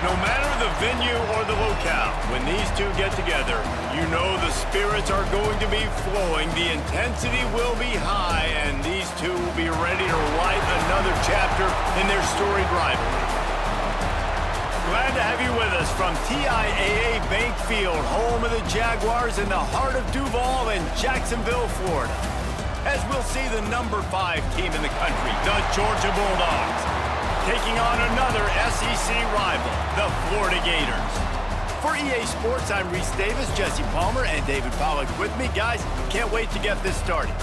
No matter the venue or the locale, when these two get together, you know the spirits are going to be flowing, the intensity will be high, and these two will be ready to write another chapter in their storied rivalry. Glad to have you with us from TIAA Bank Field, home of the Jaguars in the heart of Duval in Jacksonville, Florida. As we'll see the number 5 team in the country, the Georgia Bulldogs, taking on another SEC rival, the Florida Gators. For EA Sports, I'm Reese Davis, Jesse Palmer, and David Pollack with me. Guys, can't wait to get this started.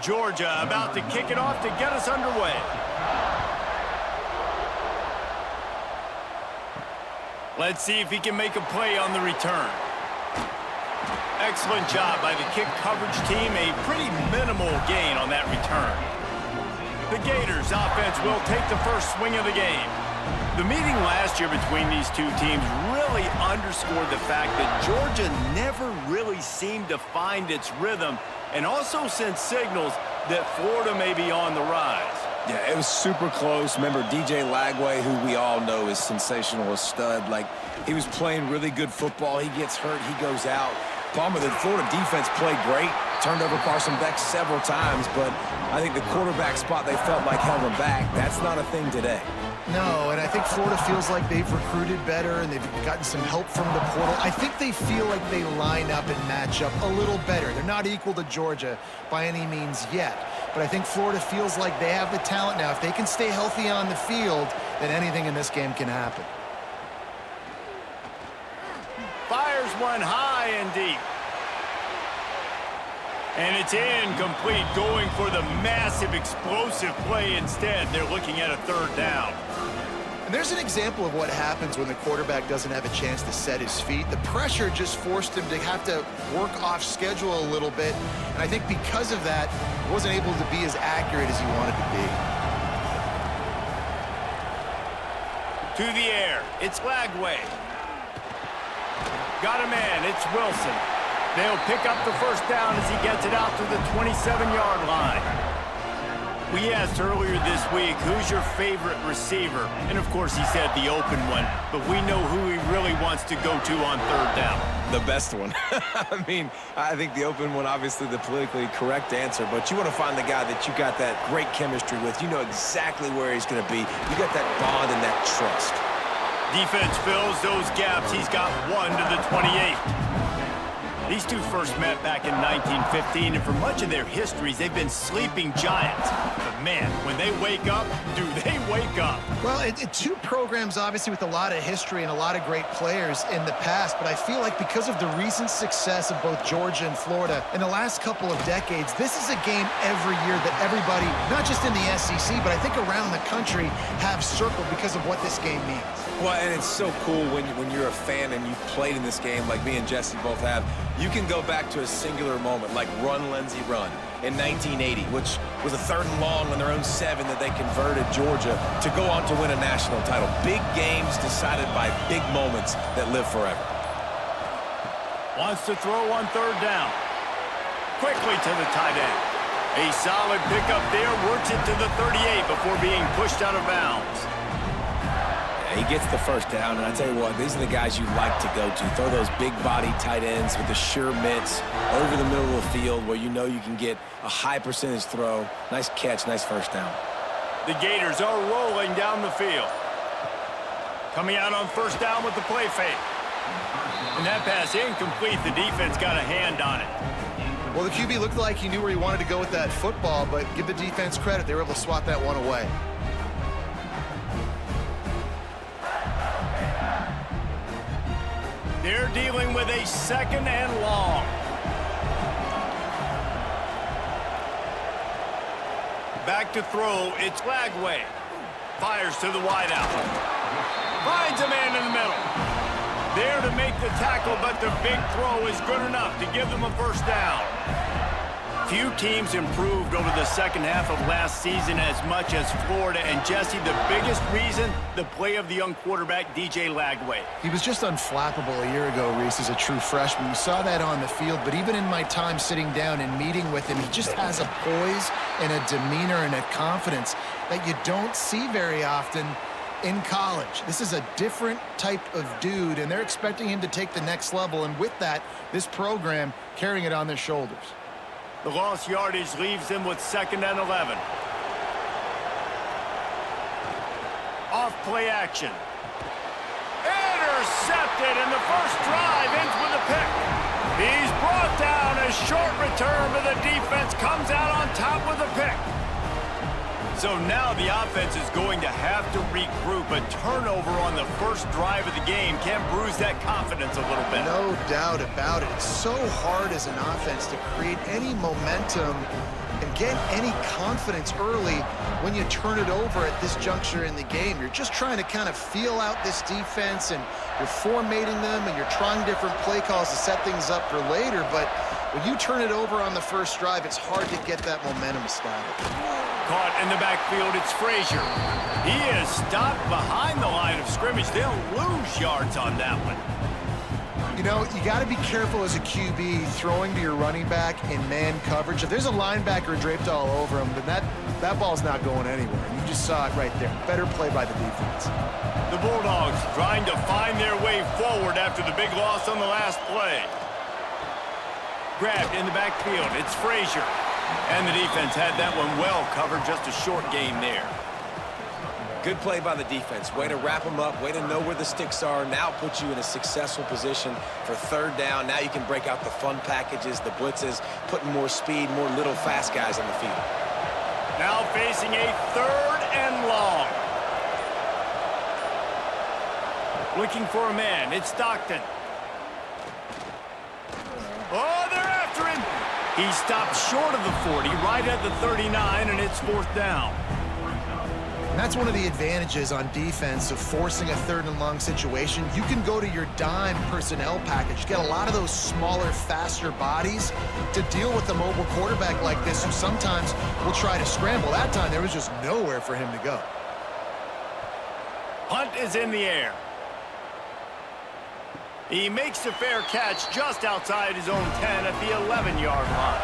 Georgia about to kick it off to get us underway. Let's see if he can make a play on the return. Excellent job by the kick coverage team. A pretty minimal gain on that return. The Gators offense will take the first swing of the game. The meeting last year between these two teams really underscored the fact that Georgia never really seemed to find its rhythm and also sent signals that Florida may be on the rise. Yeah, it was super close. Remember, DJ Lagway, who we all know is sensational, a stud. Like, he was playing really good football. He gets hurt, he goes out. Palmer, the Florida defense played great, turned over Carson Beck several times, but I think the quarterback spot they felt like held them back. That's not a thing today. No, and I think Florida feels like they've recruited better and they've gotten some help from the portal. I think they feel like they line up and match up a little better. They're not equal to Georgia by any means yet, but I think Florida feels like they have the talent now. If they can stay healthy on the field, then anything in this game can happen. Fires one high and deep. And it's incomplete, going for the massive explosive play instead. They're looking at a third down. And there's an example of what happens when the quarterback doesn't have a chance to set his feet. The pressure just forced him to have to work off schedule a little bit. And I think because of that, he wasn't able to be as accurate as he wanted to be. To the air, it's Lagway. Got a man, it's Wilson. They'll pick up the first down as he gets it out to the 27-yard line. We asked earlier this week, who's your favorite receiver? And, of course, he said the open one. But we know who he really wants to go to on third down. The best one. I mean, I think the open one, obviously the politically correct answer, but you want to find the guy that you got that great chemistry with. You know exactly where he's going to be. You got that bond and that trust. Defense fills those gaps. He's got one to the 28. These two first met back in 1915, and for much of their histories, they've been sleeping giants. But, man, when they wake up, do they wake up? Well, two programs, obviously, with a lot of history and a lot of great players in the past, but I feel like because of the recent success of both Georgia and Florida in the last couple of decades, this is a game every year that everybody, not just in the SEC, but I think around the country, have circled because of what this game means. Well, and it's so cool when you're a fan and you've played in this game like me and Jesse both have. You can go back to a singular moment like Run, Lindsey, Run in 1980, which was a 3rd and long on their own 7 that they converted Georgia to go on to win a national title. Big games decided by big moments that live forever. Wants to throw on third down. Quickly to the tight end. A solid pickup there, works it to the 38 before being pushed out of bounds. He gets the first down, and I tell you what, these are the guys you like to go to. Throw those big-body tight ends with the sure mitts over the middle of the field where you know you can get a high percentage throw. Nice catch, nice first down. The Gators are rolling down the field. Coming out on first down with the play fake. And that pass incomplete. The defense got a hand on it. Well, the QB looked like he knew where he wanted to go with that football, but give the defense credit. They were able to swat that one away. They're dealing with a 2nd and long. Back to throw, it's Lagway. Fires to the wideout. Finds a man in the middle. There to make the tackle, but the big throw is good enough to give them a first down. Few teams improved over the second half of last season as much as Florida. And Jesse, the biggest reason, the play of the young quarterback, DJ Lagway. He was just unflappable a year ago, Reese, as a true freshman. We saw that on the field, but even in my time sitting down and meeting with him, he just has a poise and a demeanor and a confidence that you don't see very often in college. This is a different type of dude, and they're expecting him to take the next level, and with that, this program carrying it on their shoulders. The lost yardage leaves them with 2nd and 11. Off play action. Intercepted, and the first drive ends with a pick. He's brought down. A short return, but the defense comes out on top with a pick. So now the offense is going to have to regroup. A turnover on the first drive of the game can bruise that confidence a little bit. No doubt about it. It's so hard as an offense to create any momentum and get any confidence early when you turn it over at this juncture in the game. You're just trying to kind of feel out this defense, and you're formatting them, and you're trying different play calls to set things up for later. But when you turn it over on the first drive, it's hard to get that momentum established. Caught in the backfield, it's Frazier. He is stopped behind the line of scrimmage. They'll lose yards on that one. You know, you got to be careful as a QB throwing to your running back in man coverage. If there's a linebacker draped all over him, then that ball's not going anywhere. And you just saw it right there. Better play by the defense. The Bulldogs trying to find their way forward after the big loss on the last play. Grabbed in the backfield, it's Frazier. And the defense had that one well covered, just a short game there. Good play by the defense. Way to wrap them up, way to know where the sticks are. Now put you in a successful position for 3rd down. Now you can break out the fun packages, the blitzes, putting more speed, more little fast guys on the field. Now facing a 3rd and long. Looking for a man, it's Stockton. Oh, they're after him. He stopped short of the 40, right at the 39, and it's 4th down. And that's one of the advantages on defense of forcing a 3rd and long situation. You can go to your dime personnel package, get a lot of those smaller, faster bodies to deal with a mobile quarterback like this who sometimes will try to scramble. That time, there was just nowhere for him to go. Punt is in the air. He makes a fair catch just outside his own 10 at the 11-yard line.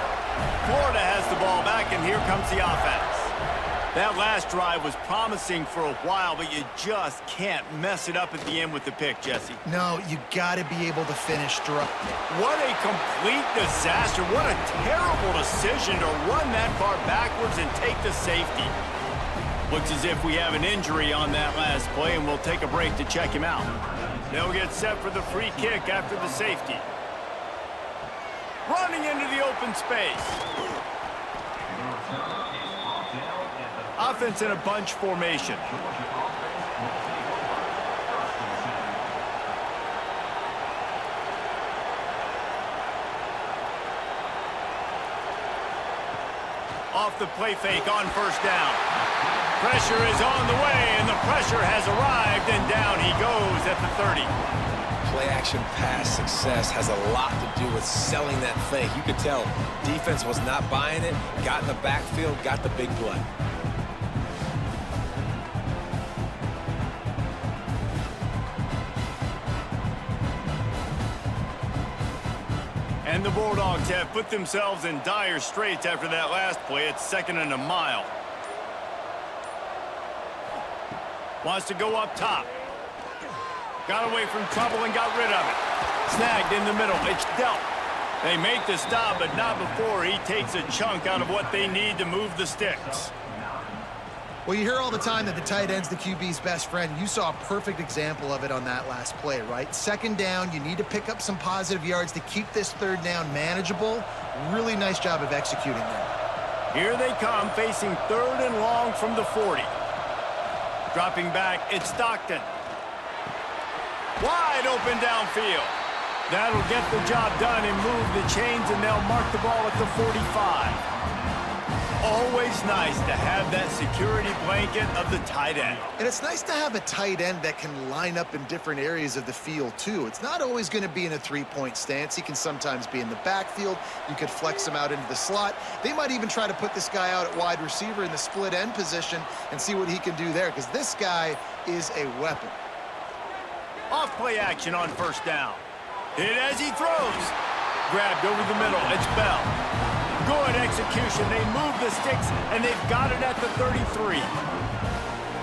Florida has the ball back, and here comes the offense. That last drive was promising for a while, but you just can't mess it up at the end with the pick, Jesse. No, you got to be able to finish strong. What a complete disaster. What a terrible decision to run that far backwards and take the safety. Looks as if we have an injury on that last play, and we'll take a break to check him out. They'll get set for the free kick after the safety. Running into the open space. Offense in a bunch formation. Off the play fake on 1st down. Pressure is on the way, and the pressure has arrived, and down he goes at the 30. Play-action pass success has a lot to do with selling that fake. You could tell defense was not buying it, got in the backfield, got the big play. And the Bulldogs have put themselves in dire straits after that last play. It's 2nd and a mile. Wants to go up top. Got away from trouble and got rid of it. Snagged in the middle. It's dealt. They make the stop, but not before he takes a chunk out of what they need to move the sticks. Well, you hear all the time that the tight end's the QB's best friend. You saw a perfect example of it on that last play, right? 2nd down, you need to pick up some positive yards to keep this 3rd down manageable. Really nice job of executing there. Here they come, facing 3rd and long from the 40. Dropping back, it's Stockton. Wide open downfield. That'll get the job done and move the chains, and they'll mark the ball at the 45. always nice to have that security blanket of the tight end. And it's nice to have a tight end that can line up in different areas of the field, too. It's not always going to be in a three-point stance. He can sometimes be in the backfield. You could flex him out into the slot. They might even try to put this guy out at wide receiver in the split end position and see what he can do there, because this guy is a weapon. Off play action on first down. Hit as he throws. Grabbed over the middle. It's Bell. Good execution. They move the sticks, and they've got it at the 33.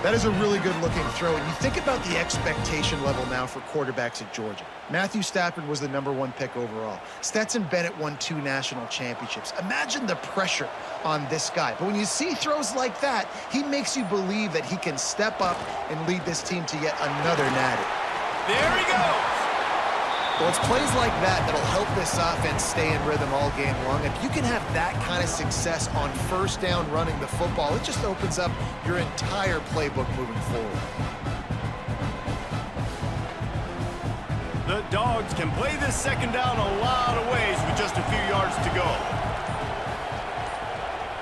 That is a really good-looking throw. And you think about the expectation level now for quarterbacks at Georgia. Matthew Stafford was the #1 pick overall. Stetson Bennett won 2 national championships. Imagine the pressure on this guy. But when you see throws like that, he makes you believe that he can step up and lead this team to yet another natty. There he goes. Well, it's plays like that that'll help this offense stay in rhythm all game long. If you can have that kind of success on first down running the football, it just opens up your entire playbook moving forward. The Dogs can play this second down a lot of ways with just a few yards to go.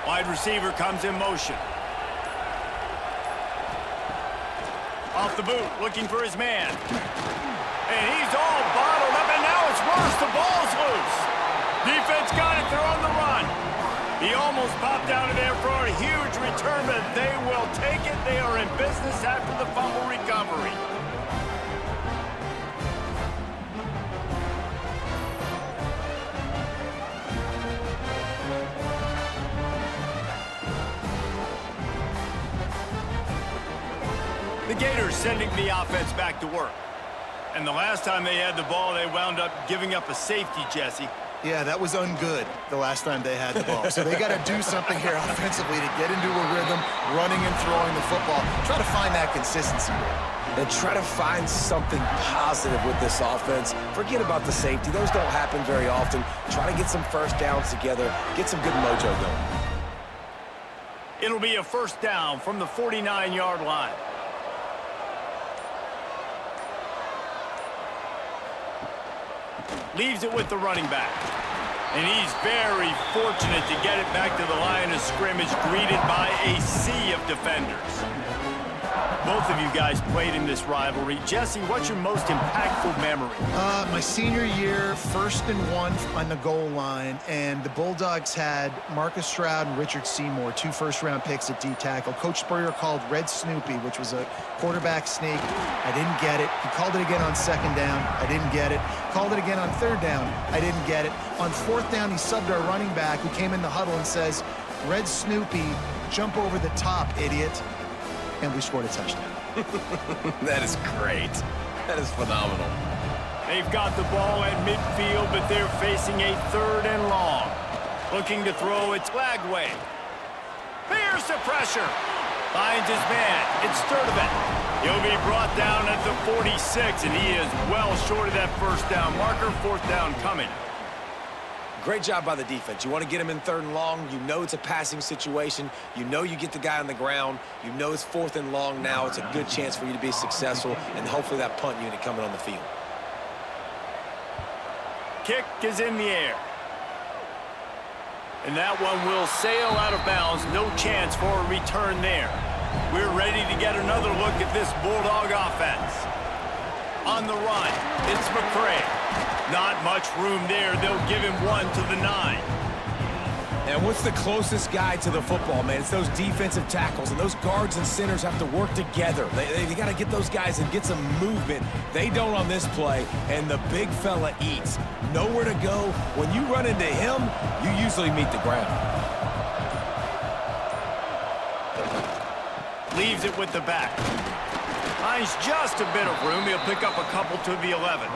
Wide receiver comes in motion. Off the boot, looking for his man. And he's all bottled up, and now it's worse. The ball's loose. Defense got it. They're on the run. He almost popped out of there for a huge return, but they will take it. They are in business after the fumble recovery. The Gators sending the offense back to work. And the last time they had the ball, they wound up giving up a safety, Jesse. Yeah, that was ungood the last time they had the ball. So they got to do something here offensively to get into a rhythm, running and throwing the football. Try to find that consistency there. And try to find something positive with this offense. Forget about the safety. Those don't happen very often. Try to get some first downs together. Get some good mojo going. It'll be a first down from the 49-yard line. Leaves it with the running back. And he's very fortunate to get it back to the line of scrimmage, greeted by a sea of defenders. Both of you guys played in this rivalry. Jesse, what's your most impactful memory? My senior year, 1st and 1 on the goal line, and the Bulldogs had Marcus Stroud and Richard Seymour, 2 first-round picks at D-tackle. Coach Spurrier called Red Snoopy, which was a quarterback sneak. I didn't get it. He called it again on 2nd down. I didn't get it. Called it again on 3rd down. I didn't get it. On 4th down, he subbed our running back, who came in the huddle and says, "Red Snoopy, jump over the top, idiot." And we scored a touchdown. That is great. That is phenomenal. They've got the ball at midfield, but they're facing a 3rd and long. Looking to throw, it's Lagway. Here's the pressure. Finds his man. It's Sturdivant. He'll be brought down at the 46, and he is well short of that first down marker. 4th down coming. Great job by the defense. You want to get him in 3rd and long. You know it's a passing situation. You know you get the guy on the ground. You know it's 4th and long now. It's a good chance for you to be successful, and hopefully that punt unit coming on the field. Kick is in the air. And that one will sail out of bounds. No chance for a return there. We're ready to get another look at this Bulldog offense. On the run, it's McCray. Not much room there. They'll give him 1 to the 9. And what's the closest guy to the football, man? It's those defensive tackles, and those guards and centers have to work together. They got to get those guys and get some movement. They don't on this play, and the big fella eats. Nowhere to go. When you run into him, you usually meet the ground. Leaves it with the back. Finds just a bit of room. He'll pick up a couple to the 11.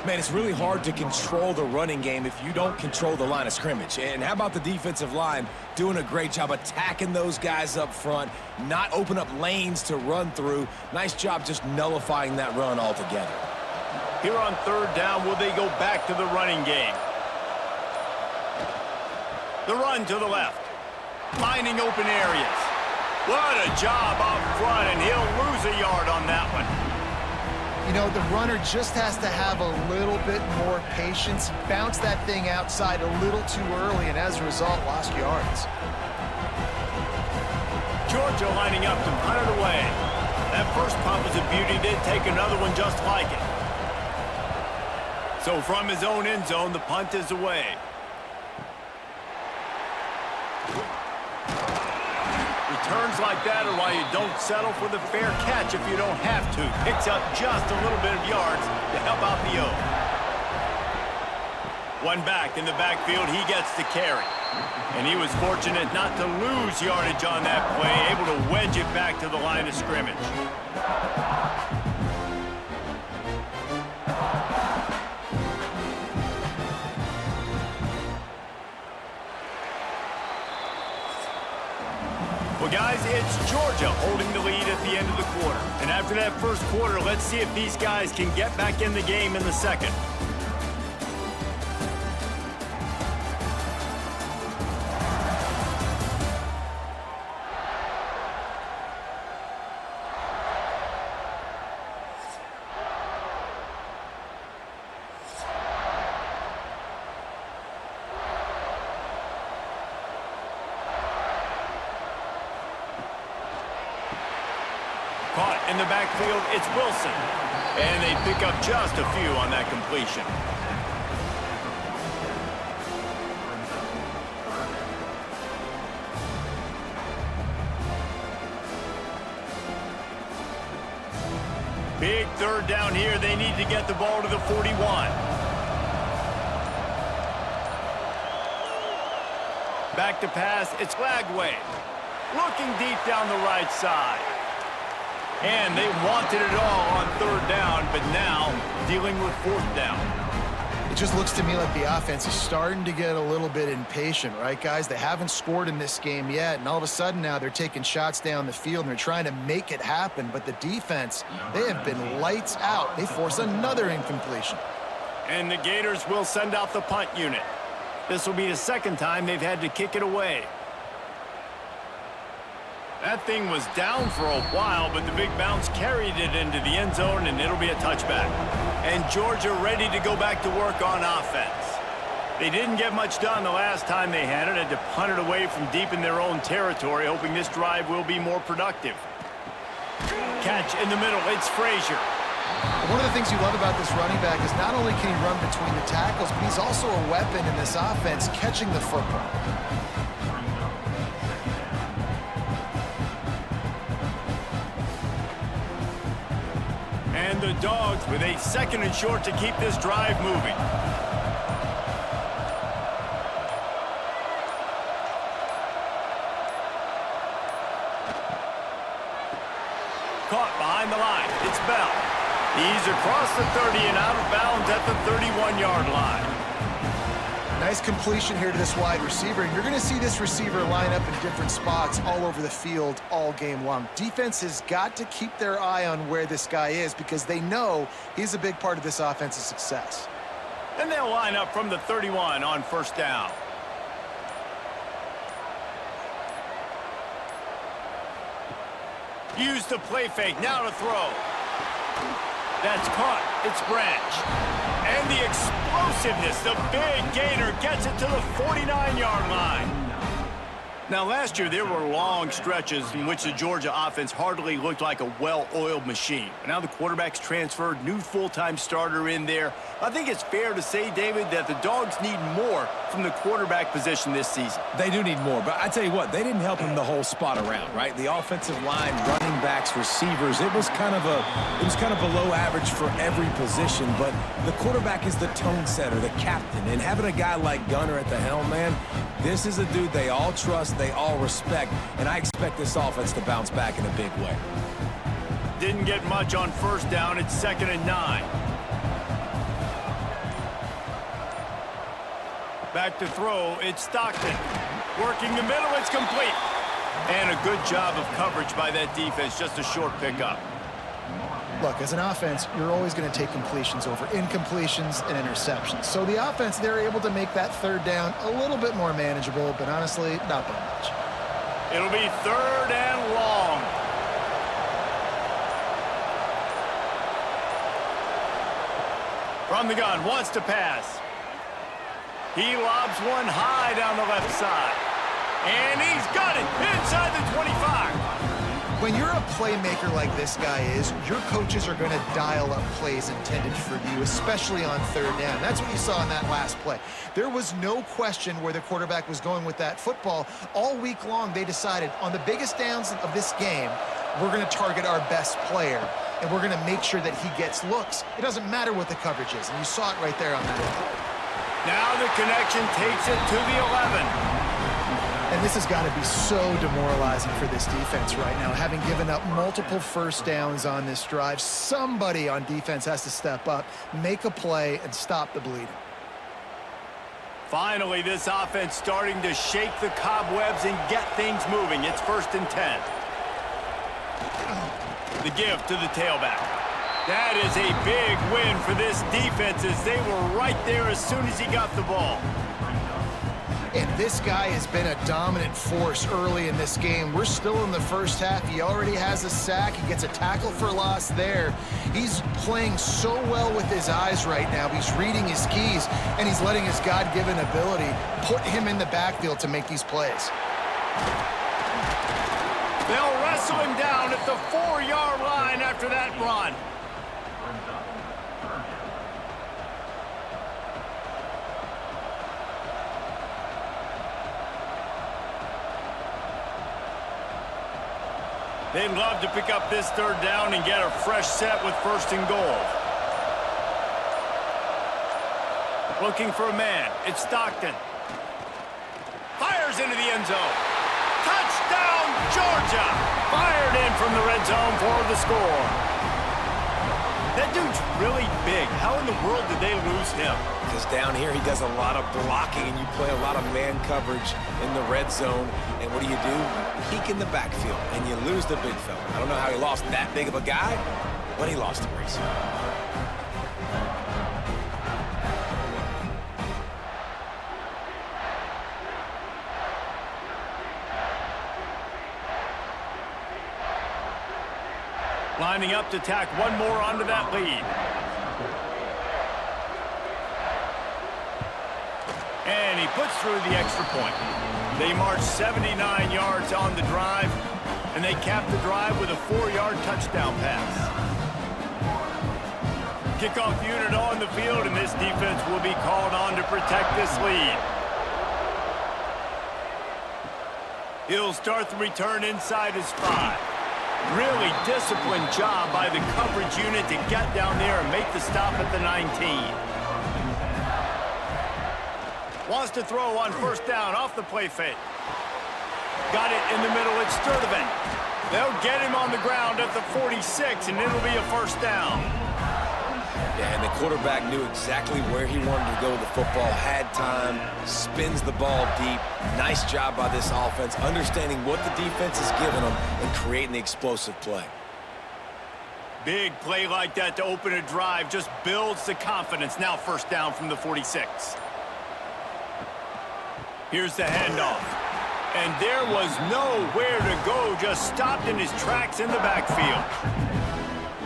Man, it's really hard to control the running game if you don't control the line of scrimmage. And how about the defensive line doing a great job attacking those guys up front, not open up lanes to run through. Nice job just nullifying that run altogether. Here on 3rd down, will they go back to the running game? The run to the left. Finding open areas. What a job up front, and he'll lose a yard on that one. You know, the runner just has to have a little bit more patience, bounce that thing outside a little too early, and as a result, lost yards. Georgia lining up to punt it away. That first punt was a beauty. They'd take another one just like it. So from his own end zone, the punt is away. Returns like that are why you don't settle for the fair catch if you don't have to. Picks up just a little bit of yards to help out the O. One back in the backfield, he gets the carry. And he was fortunate not to lose yardage on that play, able to wedge it back to the line of scrimmage. Well, guys, it's Georgia holding the lead at the end of the quarter. And after that first quarter, let's see if these guys can get back in the game in the second. Caught in the backfield, it's Wilson. And they pick up just a few on that completion. Big third down here. They need to get the ball to the 41. Back to pass, it's Lagway. Looking deep down the right side. And they wanted it all on third down, but now dealing with fourth down. It just looks to me like the offense is starting to get a little bit impatient, right, guys? They haven't scored in this game yet, and all of a sudden now they're taking shots down the field, and they're trying to make it happen. But the defense, they have been lights out. They force another incompletion. And the Gators will send out the punt unit. This will be the second time they've had to kick it away. That thing was down for a while, but the big bounce carried it into the end zone, and it'll be a touchback. And Georgia ready to go back to work on offense. They didn't get much done the last time they had to punt it away from deep in their own territory, hoping this drive will be more productive. Catch in the middle, it's Frazier. One of the things you love about this running back is not only can he run between the tackles, but he's also a weapon in this offense catching the football. And the Dogs with a second and short to keep this drive moving. Caught behind the line. It's Bell. He's across the 30 and out of bounds at the 31-yard line. Nice completion here to this wide receiver, and you're going to see this receiver line up in different spots all over the field all game long. Defense has got to keep their eye on where this guy is because they know he's a big part of this offense's success. And they'll line up from the 31 on first down. Use the play fake, now to throw. That's caught, it's Branch. And the explosiveness, the big gainer gets it to the 49-yard line. Now, last year, there were long stretches in which the Georgia offense hardly looked like a well-oiled machine. But now the quarterback's transferred, new full-time starter in there. I think it's fair to say, David, that the Dogs need more from the quarterback position this season. They do need more, but I tell you what, they didn't help him the whole spot around, right? The offensive line, running backs, receivers, it was kind of below average for every position, but the quarterback is the tone setter, the captain, and having a guy like Gunner at the helm, man, this is a dude they all trust, they all respect, and I expect this offense to bounce back in a big way. Didn't get much on first down. It's 2nd and 9. Back to throw. It's Stockton. Working the middle. It's complete. And a good job of coverage by that defense. Just a short pickup. Look, as an offense, you're always going to take completions over incompletions and interceptions. So the offense, they're able to make that third down a little bit more manageable, but honestly, not by much. It'll be 3rd and long. From the gun, wants to pass. He lobs one high down the left side. And he's got it inside the 25. When you're a playmaker like this guy is, your coaches are going to dial up plays intended for you, especially on third down. That's what you saw in that last play. There was no question where the quarterback was going with that football. All week long, they decided on the biggest downs of this game, we're going to target our best player, and we're going to make sure that he gets looks. It doesn't matter what the coverage is, and you saw it right there on that one. Now the connection takes it to the 11. And this has got to be so demoralizing for this defense right now. Having given up multiple first downs on this drive, somebody on defense has to step up, make a play, and stop the bleeding. Finally, this offense starting to shake the cobwebs and get things moving. It's 1st and 10. The give to the tailback. That is a big win for this defense as they were right there as soon as he got the ball. And this guy has been a dominant force early in this game. We're still in the first half. He already has a sack. He gets a tackle for loss there. He's playing so well with his eyes right now. He's reading his keys, and he's letting his God-given ability put him in the backfield to make these plays. They'll wrestle him down at the 4-yard line after that run. They'd love to pick up this third down and get a fresh set with 1st and goal. Looking for a man. It's Stockton. Fires into the end zone. Touchdown, Georgia! Fired in from the red zone for the score. That dude's really big. How in the world did they lose him? Because down here, he does a lot of blocking, and you play a lot of man coverage in the red zone. And what do? You peek in the backfield, and you lose the big fella. I don't know how he lost that big of a guy, but he lost him recently. Lining up to tack one more onto that lead. And he puts through the extra point. They march 79 yards on the drive, and they cap the drive with a 4-yard touchdown pass. Kickoff unit on the field, and this defense will be called on to protect this lead. He'll start the return inside his 5. Really disciplined job by the coverage unit to get down there and make the stop at the 19. Wants to throw on 1st down off the play fake. Got it in the middle. It's Sturdivant. They'll get him on the ground at the 46, and it'll be a 1st down. Yeah, and the quarterback knew exactly where he wanted to go with the football, had time, spins the ball deep. Nice job by this offense, understanding what the defense is giving them and creating the explosive play. Big play like that to open a drive just builds the confidence. Now 1st down from the 46. Here's the handoff. And there was nowhere to go, just stopped in his tracks in the backfield.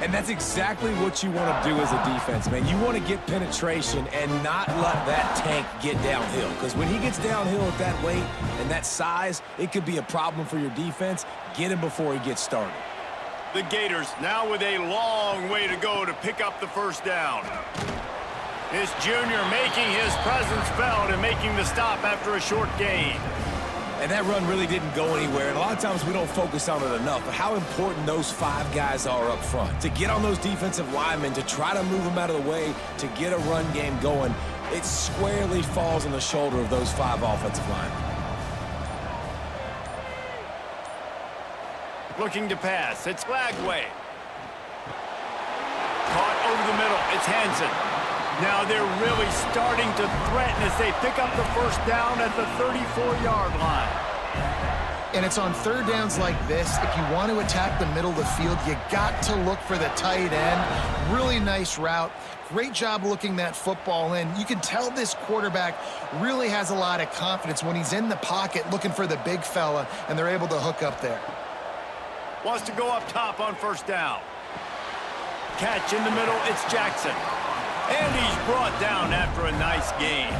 And that's exactly what you want to do as a defense, man. You want to get penetration and not let that tank get downhill. Because when he gets downhill at that weight and that size, it could be a problem for your defense. Get him before he gets started. The Gators now with a long way to go to pick up the 1st down. This junior making his presence felt and making the stop after a short gain. And that run really didn't go anywhere. And a lot of times we don't focus on it enough, but how important those 5 guys are up front. To get on those defensive linemen, to try to move them out of the way, to get a run game going, it squarely falls on the shoulder of those 5 offensive linemen. Looking to pass. It's Lagway. Caught over the middle. It's Hansen. Now they're really starting to threaten as they pick up the 1st down at the 34-yard line. And it's on third downs like this, if you want to attack the middle of the field, you got to look for the tight end. Really nice route. Great job looking that football in. You can tell this quarterback really has a lot of confidence when he's in the pocket looking for the big fella, and they're able to hook up there. Wants to go up top on 1st down. Catch in the middle, it's Jackson. And he's brought down after a nice gain.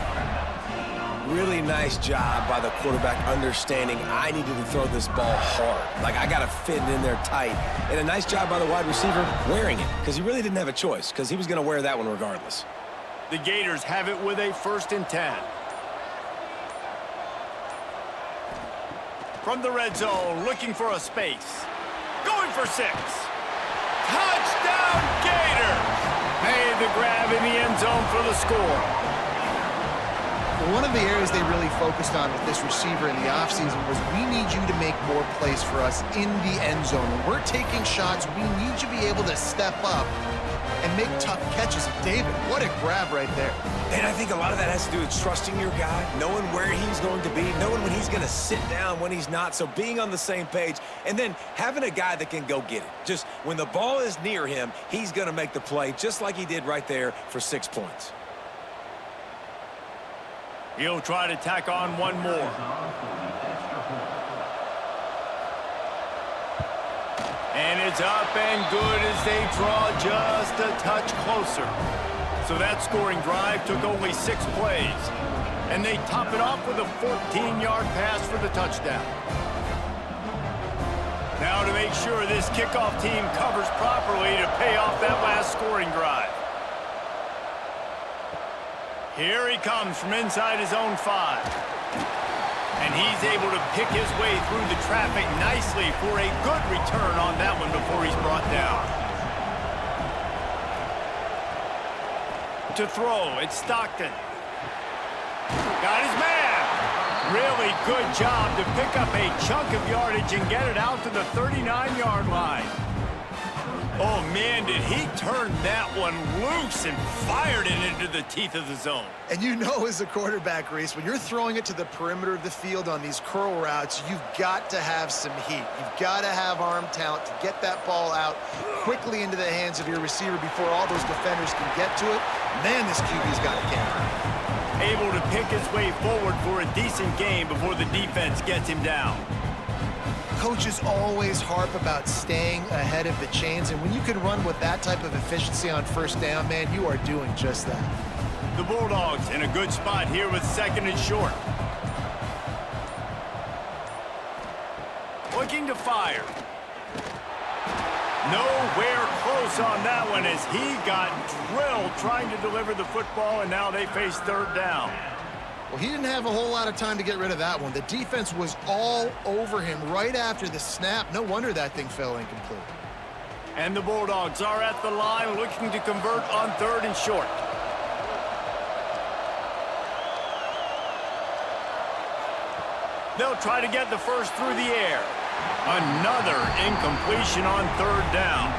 Really nice job by the quarterback understanding I needed to throw this ball hard. Like, I got to fit it in there tight. And a nice job by the wide receiver wearing it, because he really didn't have a choice, because he was going to wear that one regardless. The Gators have it with a 1st and 10. From the red zone, looking for a space. Going for 6. Touchdown, Gators! Made the grab in the end zone for the score. One of the areas they really focused on with this receiver in the offseason was we need you to make more plays for us in the end zone. When we're taking shots, we need you to be able to step up and make tough catches. David, what a grab right there. And I think a lot of that has to do with trusting your guy, knowing where he's going to be, knowing when he's going to sit down, when he's not, so being on the same page, and then having a guy that can go get it. Just when the ball is near him, he's going to make the play, just like he did right there for 6 points. He'll try to tack on one more. And it's up and good as they draw just a touch closer. So that scoring drive took only 6 plays. And they top it off with a 14-yard pass for the touchdown. Now to make sure this kickoff team covers properly to pay off that last scoring drive. Here he comes from inside his own 5. And he's able to pick his way through the traffic nicely for a good return on that one before he's brought down. To throw, it's Stockton. Got his man. Really good job to pick up a chunk of yardage and get it out to the 39-yard line. Oh, man, did he turn that one loose and fired it into the teeth of the zone. And you know as a quarterback, Reese, when you're throwing it to the perimeter of the field on these curl routes, you've got to have some heat. You've got to have arm talent to get that ball out quickly into the hands of your receiver before all those defenders can get to it. Man, this QB's got a camera. Able to pick his way forward for a decent game before the defense gets him down. Coaches always harp about staying ahead of the chains, and when you can run with that type of efficiency on 1st down, man, you are doing just that. The Bulldogs in a good spot here with 2nd and short. Looking to fire. Nowhere close on that one as he got drilled trying to deliver the football, and now they face 3rd down. Well, he didn't have a whole lot of time to get rid of that one. The defense was all over him right after the snap. No wonder that thing fell incomplete. And the Bulldogs are at the line looking to convert on 3rd and short. They'll try to get the first through the air. Another incompletion on 3rd down.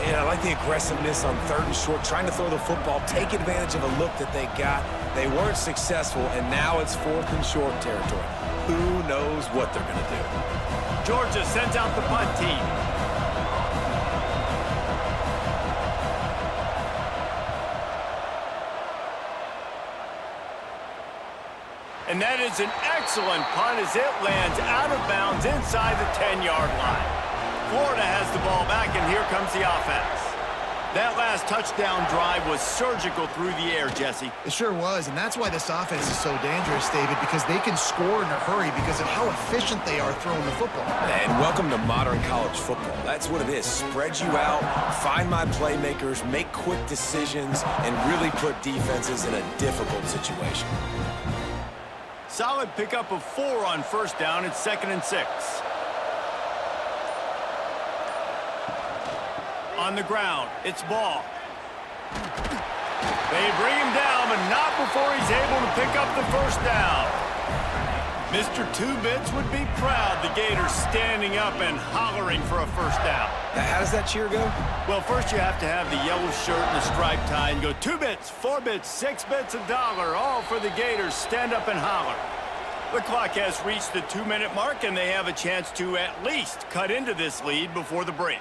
And I like the aggressiveness on 3rd and short, trying to throw the football, take advantage of a look that they got. They weren't successful, and now it's 4th and short territory. Who knows what they're going to do? Georgia sends out the punt team. And that is an excellent punt as it lands out of bounds inside the 10-yard line. Florida has the ball back, and here comes the offense. That last touchdown drive was surgical through the air, Jesse. It sure was, and that's why this offense is so dangerous, David, because they can score in a hurry because of how efficient they are throwing the football. And welcome to modern college football. That's what it is. Spread you out, find my playmakers, make quick decisions, and really put defenses in a difficult situation. Solid pickup of 4 on 1st down. It's 2nd and 6. On the ground, it's Ball. They bring him down, but not before he's able to pick up the 1st down. Mr. Two-Bits would be proud the Gators standing up and hollering for a 1st down. How does that cheer go? Well, first you have to have the yellow shirt and the striped tie and go 2 bits, 4 bits, 6 bits, $1, all for the Gators. Stand up and holler. The clock has reached the 2-minute mark, and they have a chance to at least cut into this lead before the break.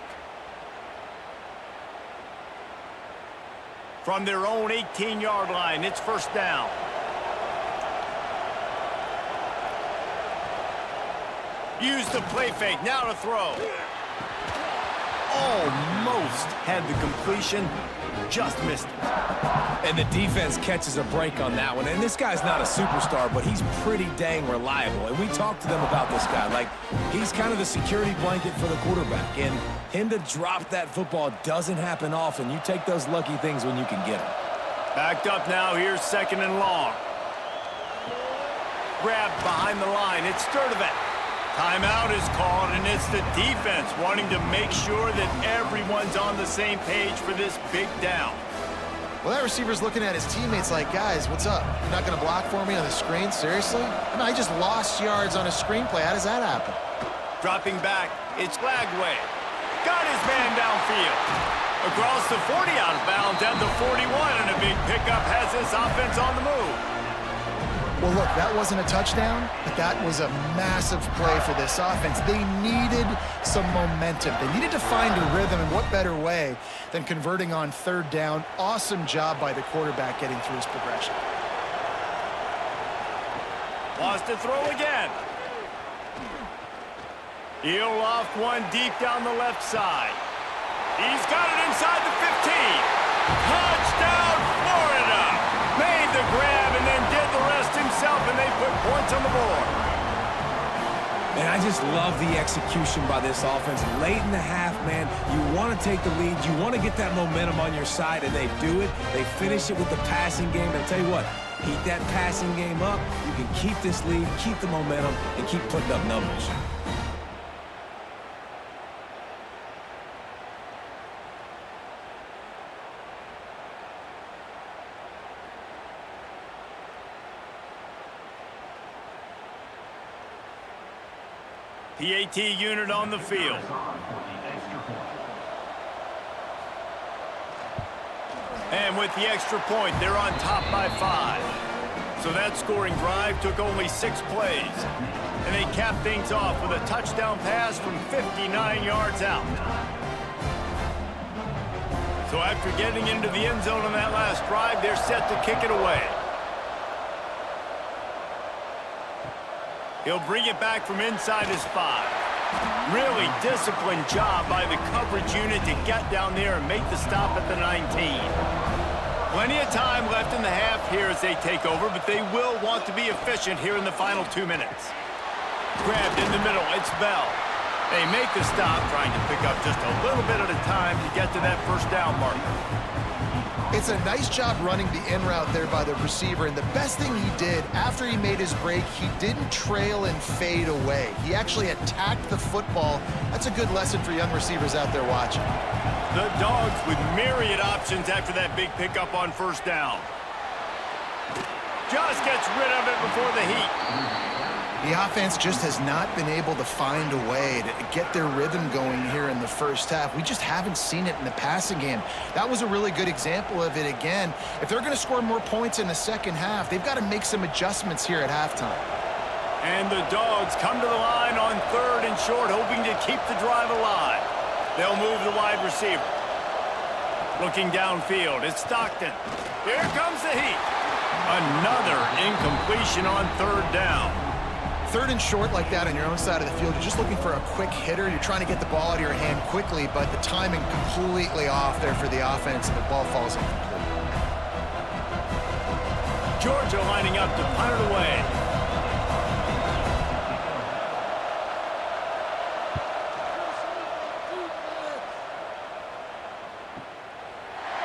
From their own 18-yard line, it's 1st down. Use the play fake, now to throw. Oh, almost had the completion, just missed it. And the defense catches a break on that one. And this guy's not a superstar, but he's pretty dang reliable. And we talked to them about this guy. Like, he's kind of the security blanket for the quarterback. And him to drop that football doesn't happen often. You take those lucky things when you can get them. Backed up now, here's 2nd and long. Grabbed behind the line, it's Sturdivant. Timeout is called, and it's the defense wanting to make sure that everyone's on the same page for this big down. Well, that receiver's looking at his teammates like, guys, what's up? You're not going to block for me on the screen? Seriously? I mean, I just lost yards on a screenplay. How does that happen? Dropping back, it's Lagway. Got his man downfield. Across the 40 out of bounds at the 41, and a big pickup has this offense on the move. Well, look, that wasn't a touchdown, but that was a massive play for this offense. They needed some momentum. They needed to find a rhythm, and what better way than converting on 3rd down. Awesome job by the quarterback getting through his progression. Wants to throw again. He'll loft one deep down the left side. He's got it inside the 15. Touchdown, Florida! Made the grab and then did the rest himself, and they put points on the board. And I just love the execution by this offense. Late in the half, man, you want to take the lead. You want to get that momentum on your side, and they do it. They finish it with the passing game. And I'll tell you what, heat that passing game up. You can keep this lead, keep the momentum, and keep putting up numbers. PAT unit on the field. And with the extra point, they're on top by 5. So that scoring drive took only 6 plays. And they capped things off with a touchdown pass from 59 yards out. So after getting into the end zone on that last drive, they're set to kick it away. He'll bring it back from inside his 5. Really disciplined job by the coverage unit to get down there and make the stop at the 19. Plenty of time left in the half here as they take over, but they will want to be efficient here in the final 2 minutes. Grabbed in the middle, it's Bell. They make the stop, trying to pick up just a little bit at a time to get to that 1st down marker. It's a nice job running the in route there by the receiver, and the best thing he did after he made his break, he didn't trail and fade away. He actually attacked the football. That's a good lesson for young receivers out there watching. The Dogs with myriad options after that big pickup on 1st down. Just gets rid of it before the heat. The offense just has not been able to find a way to get their rhythm going here in the 1st half. We just haven't seen it in the passing game. That was a really good example of it again. If they're going to score more points in the 2nd half, they've got to make some adjustments here at halftime. And the Dogs come to the line on 3rd and short, hoping to keep the drive alive. They'll move the wide receiver. Looking downfield, it's Stockton. Here comes the heat. Another incompletion on 3rd down. 3rd and short like that on your own side of the field, you're just looking for a quick hitter. You're trying to get the ball out of your hand quickly, but the timing completely off there for the offense, and the ball falls incomplete. Georgia lining up to punt it away.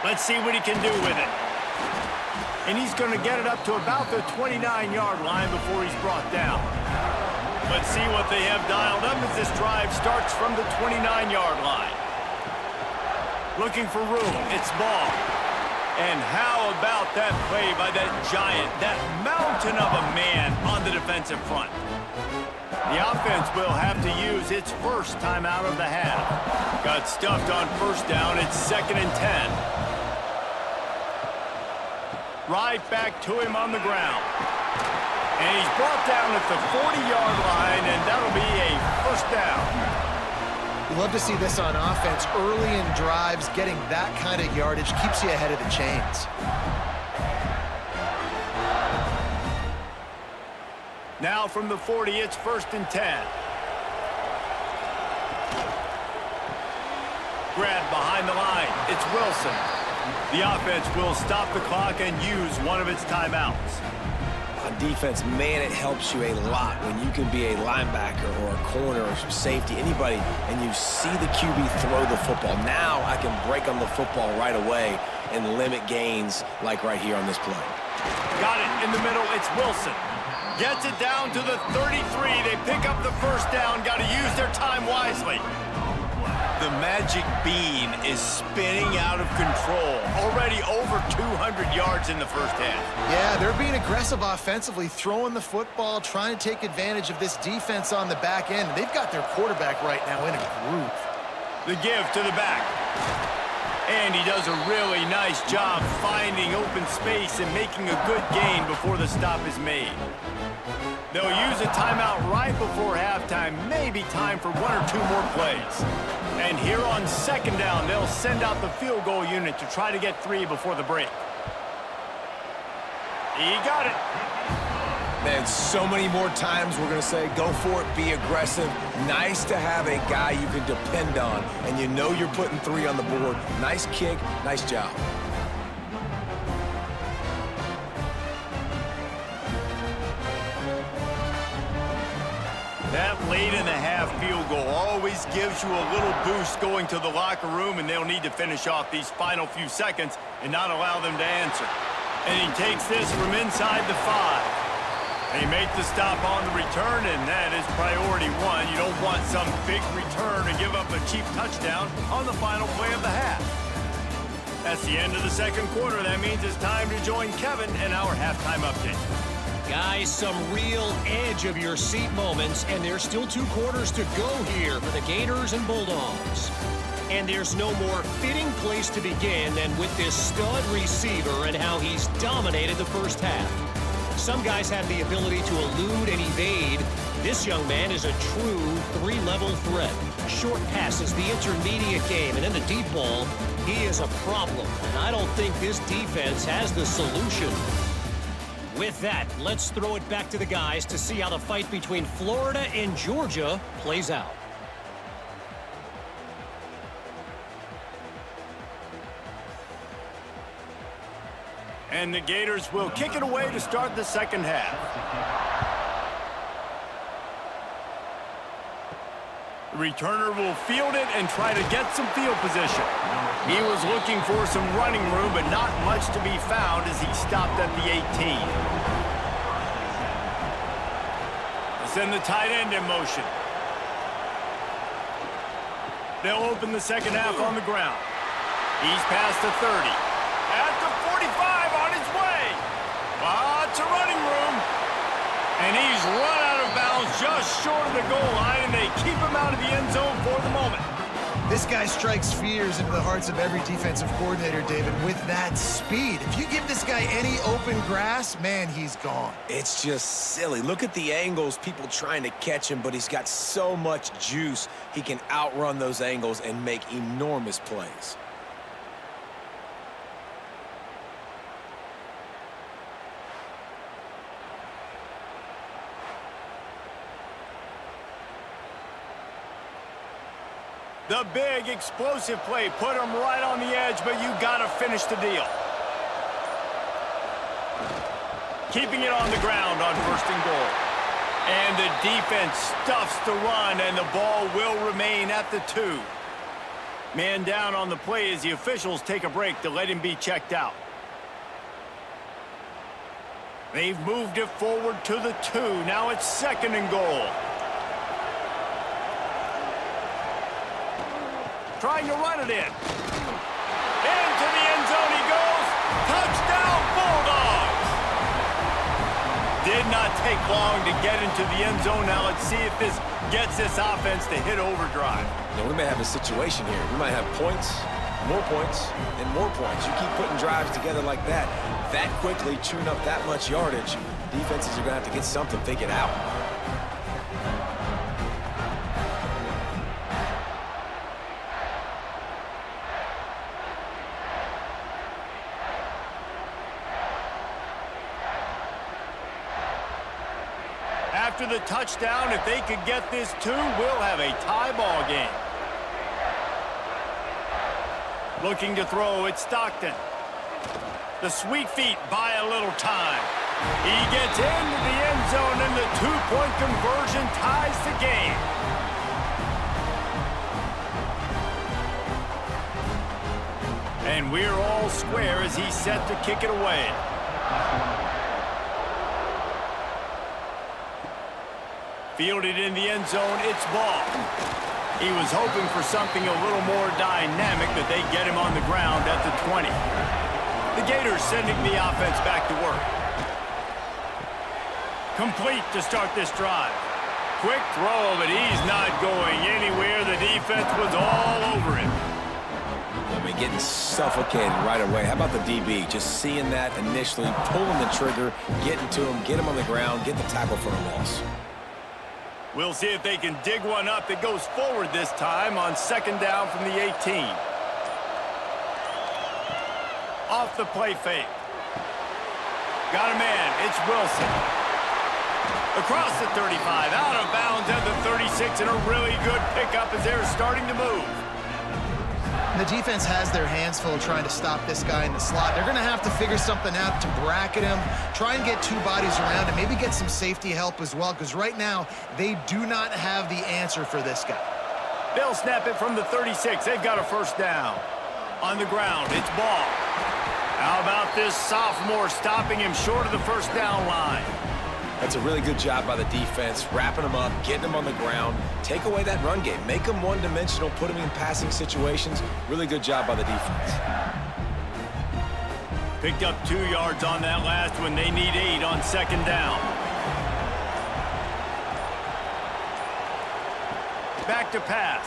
Let's see what he can do with it. And he's going to get it up to about the 29-yard line before he's brought down. Let's see what they have dialed up as this drive starts from the 29-yard line. Looking for room, it's Ball. And how about that play by that giant, that mountain of a man on the defensive front? The offense will have to use its 1st timeout of the half. Got stuffed on 1st down, it's 2nd and 10. Right back to him on the ground. And he's brought down at the 40-yard line, and that'll be a 1st down. You love to see this on offense. Early in drives, getting that kind of yardage keeps you ahead of the chains. Now from the 40, it's 1st and 10. Grab behind the line. It's Wilson. The offense will stop the clock and use one of its timeouts. On defense, man, it helps you a lot when you can be a linebacker or a corner or safety, anybody, and you see the QB throw the football. Now I can break on the football right away and limit gains like right here on this play. Got it in the middle. It's Wilson. Gets it down to the 33. They pick up the first down. Got to use their time wisely. The magic bean is spinning out of control. Already over 200 yards in the first half. Yeah, they're being aggressive offensively, throwing the football, trying to take advantage of this defense on the back end. They've got their quarterback right now in a groove. The give to the back. And he does a really nice job finding open space and making a good gain before the stop is made. They'll use a timeout right before halftime, maybe time for one or two more plays. And here on second down, they'll send out the field goal unit to try to get 3 before the break. He got it. Man, so many more times we're going to say, go for it, be aggressive. Nice to have a guy you can depend on, and you know you're putting 3 on the board. Nice kick, nice job. That late in the half field goal always gives you a little boost going to the locker room, and they'll need to finish off these final few seconds and not allow them to answer. And he takes this from inside the 5. They make the stop on the return, and that is priority 1. You don't want some big return to give up a cheap touchdown on the final play of the half. That's the end of the second quarter. That means it's time to join Kevin in our halftime update. Guys, some real edge-of-your-seat moments, and there's still 2 quarters to go here for the Gators and Bulldogs. And there's no more fitting place to begin than with this stud receiver and how he's dominated the first half. Some guys have the ability to elude and evade. This young man is a true 3-level threat. Short passes, the intermediate game, and then the deep ball. He is a problem, and I don't think this defense has the solution. With that, let's throw it back to the guys to see how the fight between Florida and Georgia plays out. And the Gators will kick it away to start the second half. The returner will field it and try to get some field position. He was looking for some running room, but not much to be found as he stopped at the 18. They'll send the tight end in motion. They'll open the second half on the ground. He's past the 30. At the 45 on his way. Lots of running room. And he's run out of bounds just short of the goal line, and they keep him out of the end zone for the moment. This guy strikes fears into the hearts of every defensive coordinator, David, with that speed. If you give this guy any open grass, man, he's gone. It's just silly. Look at the angles, people trying to catch him, but he's got so much juice. He can outrun those angles and make enormous plays. The big explosive play put him right on the edge, but you got to finish the deal. Keeping it on the ground on 1st and goal. And the defense stuffs the run, and the ball will remain at the 2. Man down on the play as the officials take a break to let him be checked out. They've moved it forward to the 2. Now it's 2nd and goal. Trying to run it in. Into the end zone he goes. Touchdown, Bulldogs! Did not take long to get into the end zone. Now let's see if this gets this offense to hit overdrive. You know, we may have a situation here. We might have points, and more points. You keep putting drives together like that quickly, tune up that much yardage. Defenses are going to have to get something figured out. After the touchdown, if they could get this 2, we'll have a tie ball game. Looking to throw, it's Stockton. The sweet feet buy a little time. He gets into the end zone, and the two-point conversion ties the game. And we're all square as he's set to kick it away. Fielded in the end zone, it's ball. He was hoping for something a little more dynamic, but they get him on the ground at the 20. The Gators sending the offense back to work. Complete to start this drive. Quick throw, but he's not going anywhere. The defense was all over him. I mean, getting suffocated right away. How about the DB? Just seeing that initially, pulling the trigger, getting to him, get him on the ground, get the tackle for a loss. We'll see if they can dig one up that goes forward this time on second down from the 18. Off the play fake. Got a man. It's Wilson. Across the 35, out of bounds at the 36, and a really good pickup as they're starting to move. The defense has their hands full trying to stop this guy in the slot. They're going to have to figure something out to bracket him, try and get two bodies around him, maybe get some safety help as well, because right now they do not have the answer for this guy. They'll snap it from the 36. They've got a first down. On the ground, it's ball. How about this sophomore stopping him short of the first down line? That's a really good job by the defense, wrapping them up, getting them on the ground, take away that run game, make them one-dimensional, put them in passing situations. Really good job by the defense. Picked up 2 yards on that last one. They need 8 on second down. Back to pass.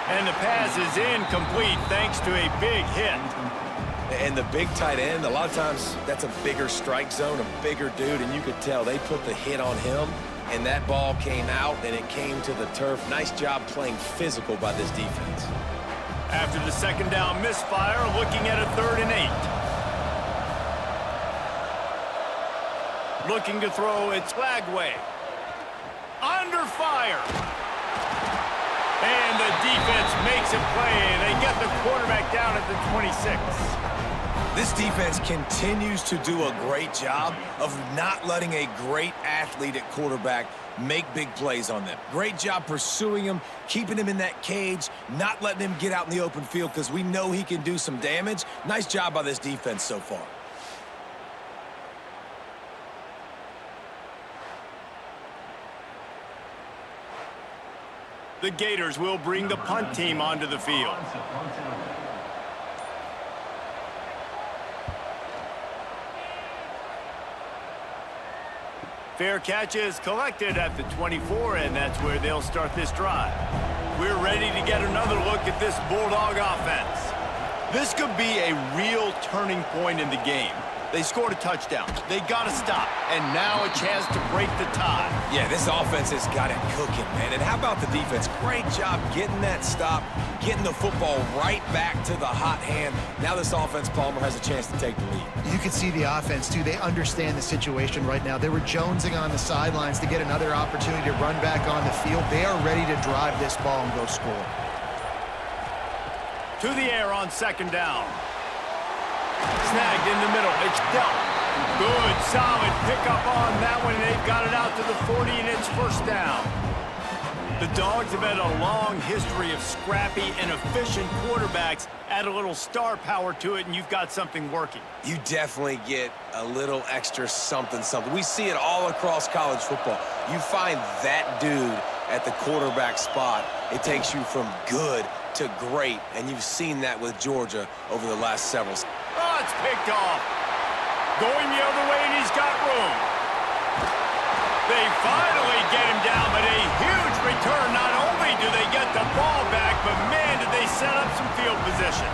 And the pass is incomplete thanks to a big hit. And the big tight end, a lot of times that's a bigger strike zone, a bigger dude, and you could tell they put the hit on him, and that ball came out, and it came to the turf. Nice job playing physical by this defense. After the second down misfire, looking at a 3rd and 8. Looking to throw, it's Lagway. Under fire. And the defense makes a play, and they get the quarterback down at the 26. This defense continues to do a great job of not letting a great athlete at quarterback make big plays on them. Great job pursuing him, keeping him in that cage, not letting him get out in the open field because we know he can do some damage. Nice job by this defense so far. The Gators will bring the punt team onto the field. Fair catch is collected at the 24, and that's where they'll start this drive. We're ready to get another look at this Bulldog offense. This could be a real turning point in the game. They scored a touchdown. They got to stop, and now a chance to break the tie. Yeah, this offense has got it cooking, man. And how about the defense? Great job getting that stop, getting the football right back to the hot hand. Now this offense, Palmer, has a chance to take the lead. You can see the offense, too. They understand the situation right now. They were jonesing on the sidelines to get another opportunity to run back on the field. They are ready to drive this ball and go score. To the air on second down. Snagged in the middle. It's dealt. Good, solid pickup on that one. They've got it out to the 40, and it's first down. The Dogs have had a long history of scrappy and efficient quarterbacks. Add a little star power to it, and you've got something working. You definitely get a little extra something. We see it all across college football. You find that dude at the quarterback spot, it takes you from good to great, and you've seen that with Georgia over the last several. Oh, it's picked off. Going the other way, and he's got room. They finally get him down, but a huge return. Not only do they get the ball back, but man, did they set up some field position.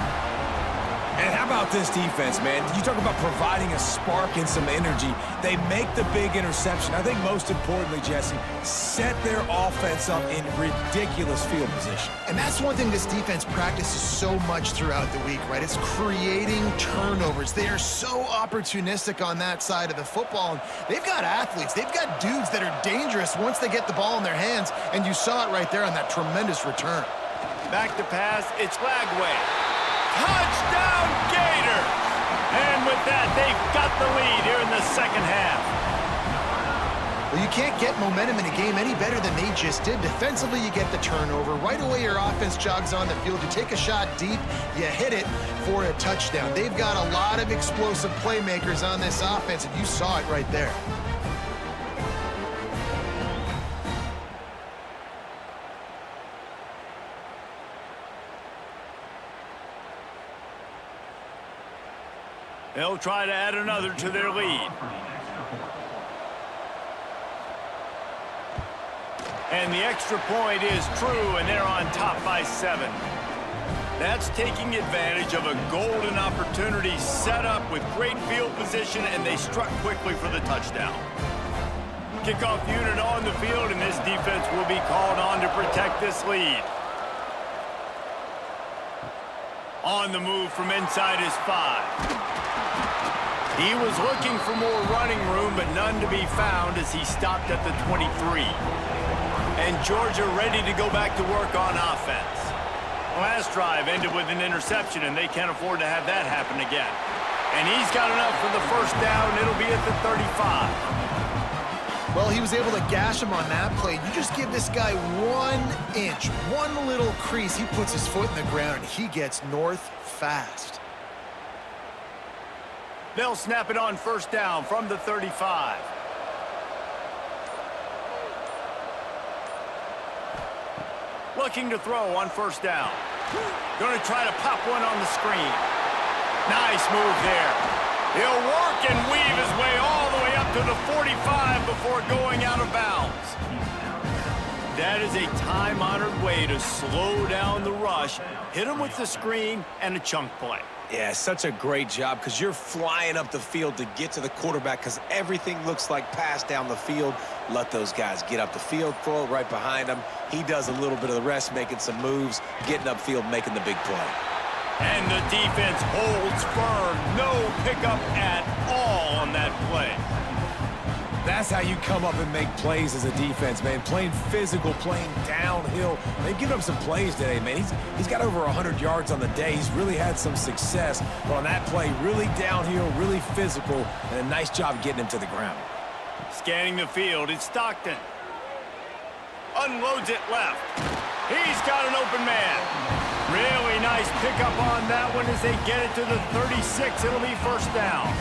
And how about this defense, man? You talk about providing a spark and some energy. They make the big interception. I think most importantly, Jesse, set their offense up in ridiculous field position. And that's one thing this defense practices so much throughout the week, right? It's creating turnovers. They are so opportunistic on that side of the football. And they've got athletes. They've got dudes that are dangerous once they get the ball in their hands. And you saw it right there on that tremendous return. Back to pass, it's Lagway. Touchdown Gators! And with that, they've got the lead here in the second half. Well, you can't get momentum in a game any better than they just did. Defensively, you get the turnover. Right away, your offense jogs on the field. You take a shot deep, you hit it for a touchdown. They've got a lot of explosive playmakers on this offense, and you saw it right there. They'll try to add another to their lead. And the extra point is true, and they're on top by 7. That's taking advantage of a golden opportunity set up with great field position, and they struck quickly for the touchdown. Kickoff unit on the field, and this defense will be called on to protect this lead. On the move from inside his 5. He was looking for more running room, but none to be found as he stopped at the 23. And Georgia ready to go back to work on offense. Last drive ended with an interception, and they can't afford to have that happen again. And he's got enough for the first down. It'll be at the 35. Well, he was able to gash him on that play. You just give this guy 1 inch, one little crease. He puts his foot in the ground, and he gets north fast. They'll snap it on first down from the 35. Looking to throw on first down. Going to try to pop one on the screen. Nice move there. He'll work and weave his way all the way up to the 45 before going out of bounds. That is a time-honored way to slow down the rush, hit him with the screen, and a chunk play. Yeah, such a great job because you're flying up the field to get to the quarterback because everything looks like pass down the field. Let those guys get up the field, throw it right behind him. He does a little bit of the rest, making some moves, getting upfield, making the big play. And the defense holds firm. No pickup at all on that play. That's how you come up and make plays as a defense, man. Playing physical, playing downhill. They've given up some plays today, man. He's got over 100 yards on the day. He's really had some success. But on that play, really downhill, really physical, and a nice job getting him to the ground. Scanning the field, it's Stockton. Unloads it left. He's got an open man. Really nice pickup on that one as they get it to the 36. It'll be first down.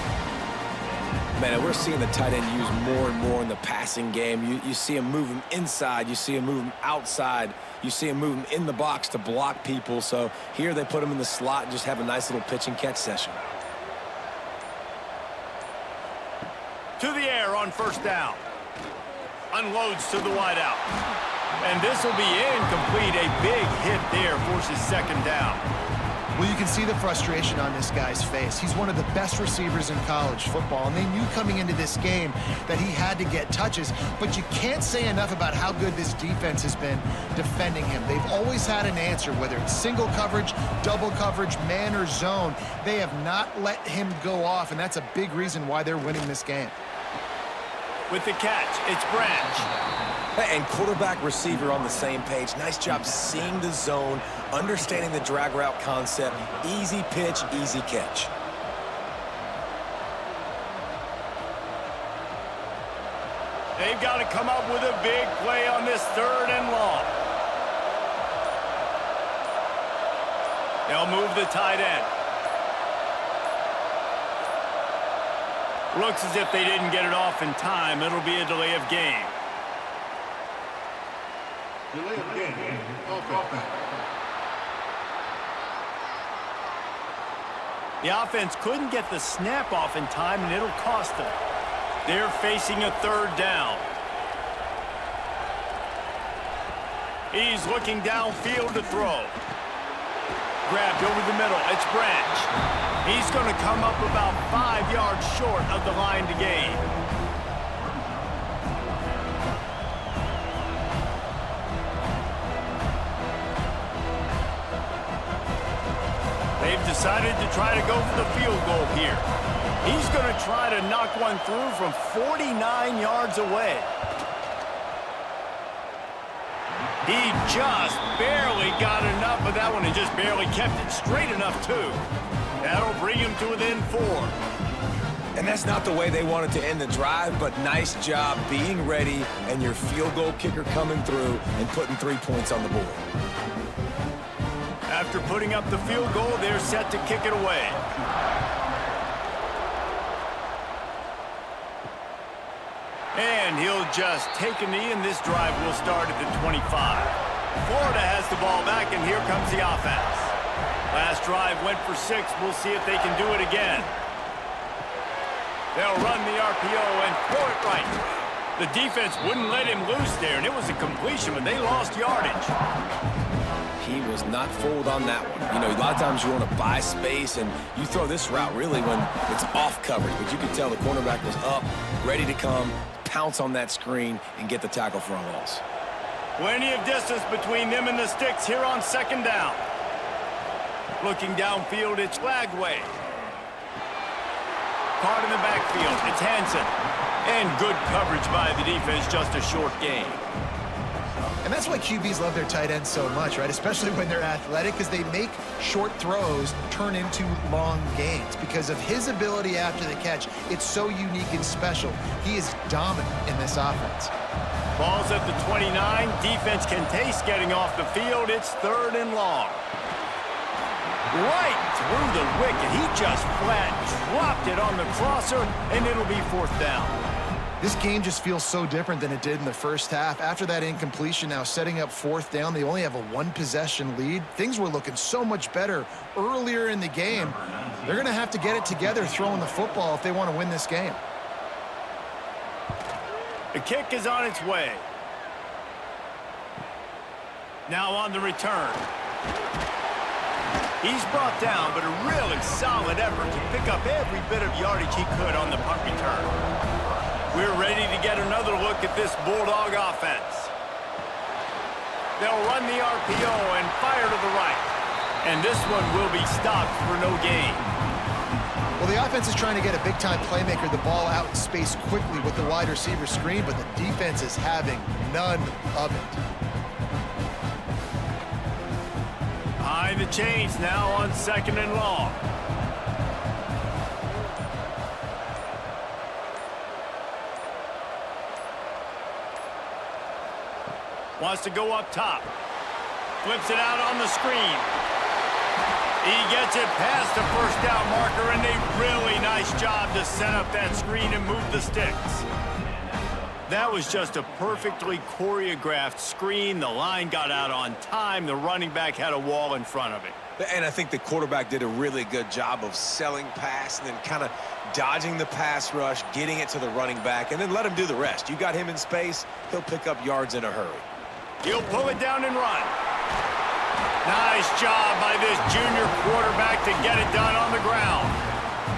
Man, we're seeing the tight end used more and more in the passing game. You see him move him inside. You see him move him outside. You see him move him in the box to block people. So here they put him in the slot and just have a nice little pitch and catch session. To the air on first down. Unloads to the wideout. And this will be incomplete. A big hit there forces second down. Well, you can see the frustration on this guy's face. He's one of the best receivers in college football, and they knew coming into this game that he had to get touches, but you can't say enough about how good this defense has been defending him. They've always had an answer, whether it's single coverage, double coverage, man or zone. They have not let him go off, and that's a big reason why they're winning this game. With the catch, it's Branch. And quarterback receiver on the same page. Nice job seeing the zone, understanding the drag route concept. Easy pitch, easy catch. They've got to come up with a big play on this third and long. They'll move the tight end. Looks as if they didn't get it off in time. It'll be a delay of game. Delay of game. Offense. The offense couldn't get the snap off in time, and it'll cost them. They're facing a third down. He's looking downfield to throw. Grabbed over the middle. It's Branch. He's going to come up about 5 yards short of the line to gain. They've decided to try to go for the field goal here. He's going to try to knock one through from 49 yards away. He just barely got enough of that one and just barely kept it straight enough, too. That'll bring him to within 4. And that's not the way they wanted to end the drive, but nice job being ready and your field goal kicker coming through and putting 3 points on the board. After putting up the field goal, they're set to kick it away. And he'll just take a knee, and this drive will start at the 25. Florida has the ball back, and here comes the offense. Last drive went for 6. We'll see if they can do it again. They'll run the RPO and throw it right. The defense wouldn't let him loose there, and it was a completion, but they lost yardage. He was not fooled on that one. You know, a lot of times you want to buy space, and you throw this route really when it's off coverage. But you can tell the cornerback was up, ready to come, pounce on that screen, and get the tackle for a loss. Plenty of distance between them and the sticks here on 2nd down. Looking downfield, it's Lagway. Caught in the backfield, it's Hansen. And good coverage by the defense, just a short gain. And that's why QBs love their tight ends so much, right? Especially when they're athletic, because they make short throws turn into long gains. Because of his ability after the catch, it's so unique and special. He is dominant in this offense. Ball's at the 29. Defense can taste getting off the field. It's 3rd and long. Right through the wicket. He just flat dropped it on the crosser, and it'll be 4th down. This game just feels so different than it did in the first half. After that incompletion, now setting up 4th down, they only have a 1-possession lead. Things were looking so much better earlier in the game. They're going to have to get it together throwing the football if they want to win this game. The kick is on its way. Now on the return. He's brought down, but a really solid effort to pick up every bit of yardage he could on the punt return. We're ready to get another look at this Bulldog offense. They'll run the RPO and fire to the right. And this one will be stopped for no gain. Well, the offense is trying to get a big-time playmaker the ball out in space quickly with the wide receiver screen, but the defense is having none of it. Behind the chains now on 2nd and long. Wants to go up top. Flips it out on the screen. He gets it past the 1st down marker, and a really nice job to set up that screen and move the sticks. That was just a perfectly choreographed screen. The line got out on time. The running back had a wall in front of it. And I think the quarterback did a really good job of selling pass and then kind of dodging the pass rush, getting it to the running back, and then let him do the rest. You got him in space, he'll pick up yards in a hurry. He'll pull it down and run. Nice job by this junior quarterback to get it done on the ground.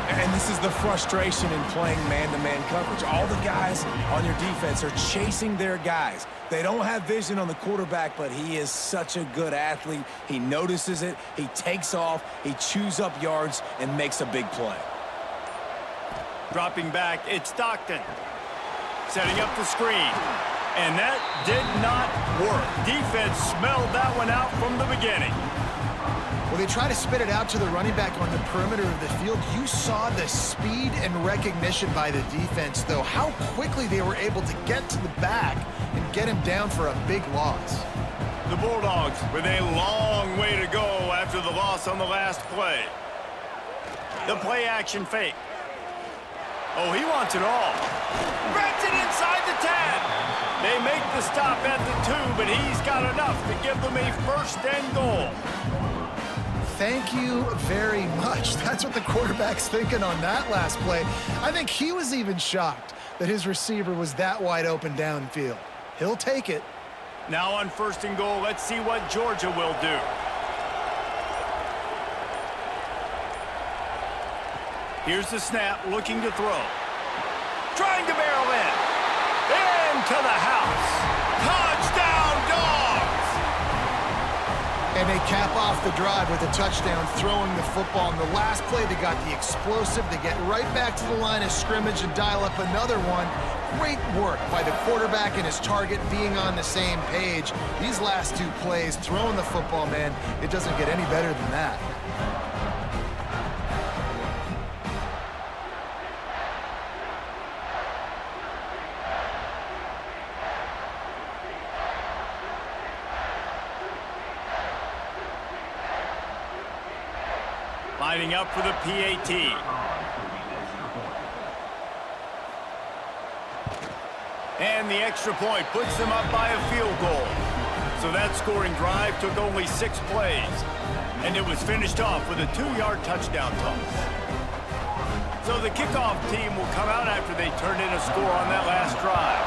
And this is the frustration in playing man-to-man coverage. All the guys on your defense are chasing their guys. They don't have vision on the quarterback, but he is such a good athlete. He notices it, he takes off, he chews up yards, and makes a big play. Dropping back, it's Stockton. Setting up the screen. And that did not work. Defense smelled that one out from the beginning. Well, they try to spit it out to the running back on the perimeter of the field. You saw the speed and recognition by the defense, though, how quickly they were able to get to the back and get him down for a big loss. The Bulldogs with a long way to go after the loss on the last play. The play action fake. Oh, he wants it all. Grabs it inside the 10. They make the stop at the 2, but he's got enough to give them a 1st and goal. Thank you very much. That's what the quarterback's thinking on that last play. I think he was even shocked that his receiver was that wide open downfield. He'll take it. Now on 1st and goal, let's see what Georgia will do. Here's the snap, looking to throw. Trying to barrel in. Into the house. Touchdown, Dogs! And they cap off the drive with a touchdown, throwing the football. In the last play, they got the explosive. They get right back to the line of scrimmage and dial up another one. Great work by the quarterback and his target being on the same page. These last two plays, throwing the football, man, it doesn't get any better than that. Lining up for the PAT. And the extra point puts them up by a field goal. So that scoring drive took only 6 plays. And it was finished off with a 2-yard touchdown toss. So the kickoff team will come out after they turned in a score on that last drive.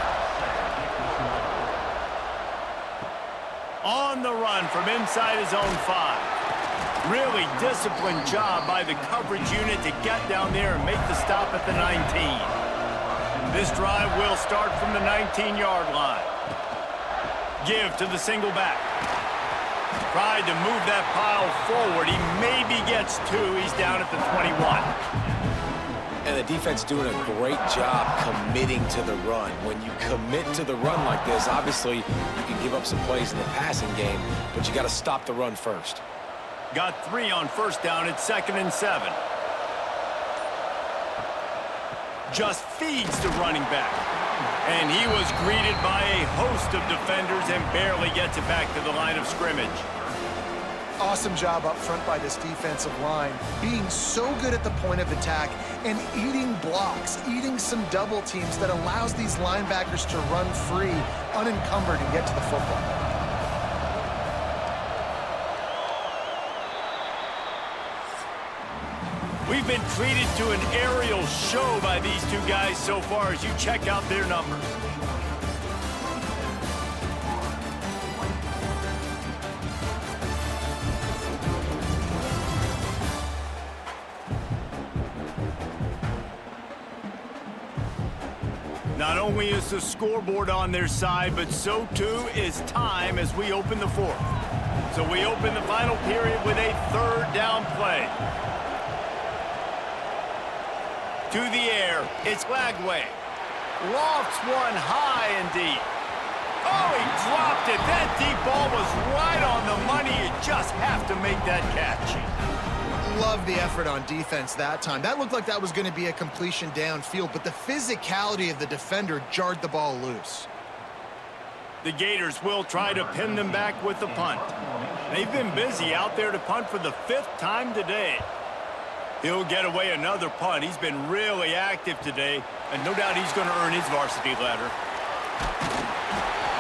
On the run from inside his own 5. Really disciplined job by the coverage unit to get down there and make the stop at the 19. This drive will start from the 19-yard line. Give to the single back. Tried to move that pile forward. He maybe gets 2. He's down at the 21. And the defense doing a great job committing to the run. When you commit to the run like this, obviously you can give up some plays in the passing game, but you got to stop the run first. Got 3 on first down at 2nd and 7. Just feeds the running back. And he was greeted by a host of defenders and barely gets it back to the line of scrimmage. Awesome job up front by this defensive line, being so good at the point of attack and eating blocks, eating some double teams that allows these linebackers to run free, unencumbered, and get to the football. We've been treated to an aerial show by these two guys so far as you check out their numbers. Not only is the scoreboard on their side, but so too is time as we open the 4th. So we open the final period with a 3rd down play. To the air, it's Lagway. Lofts one high and deep. Oh, he dropped it. That deep ball was right on the money. You just have to make that catch. Love the effort on defense that time. That looked like that was going to be a completion downfield, but the physicality of the defender jarred the ball loose. The Gators will try to pin them back with the punt. They've been busy out there to punt for the 5th time today. He'll get away another punt. He's been really active today, and no doubt he's going to earn his varsity letter.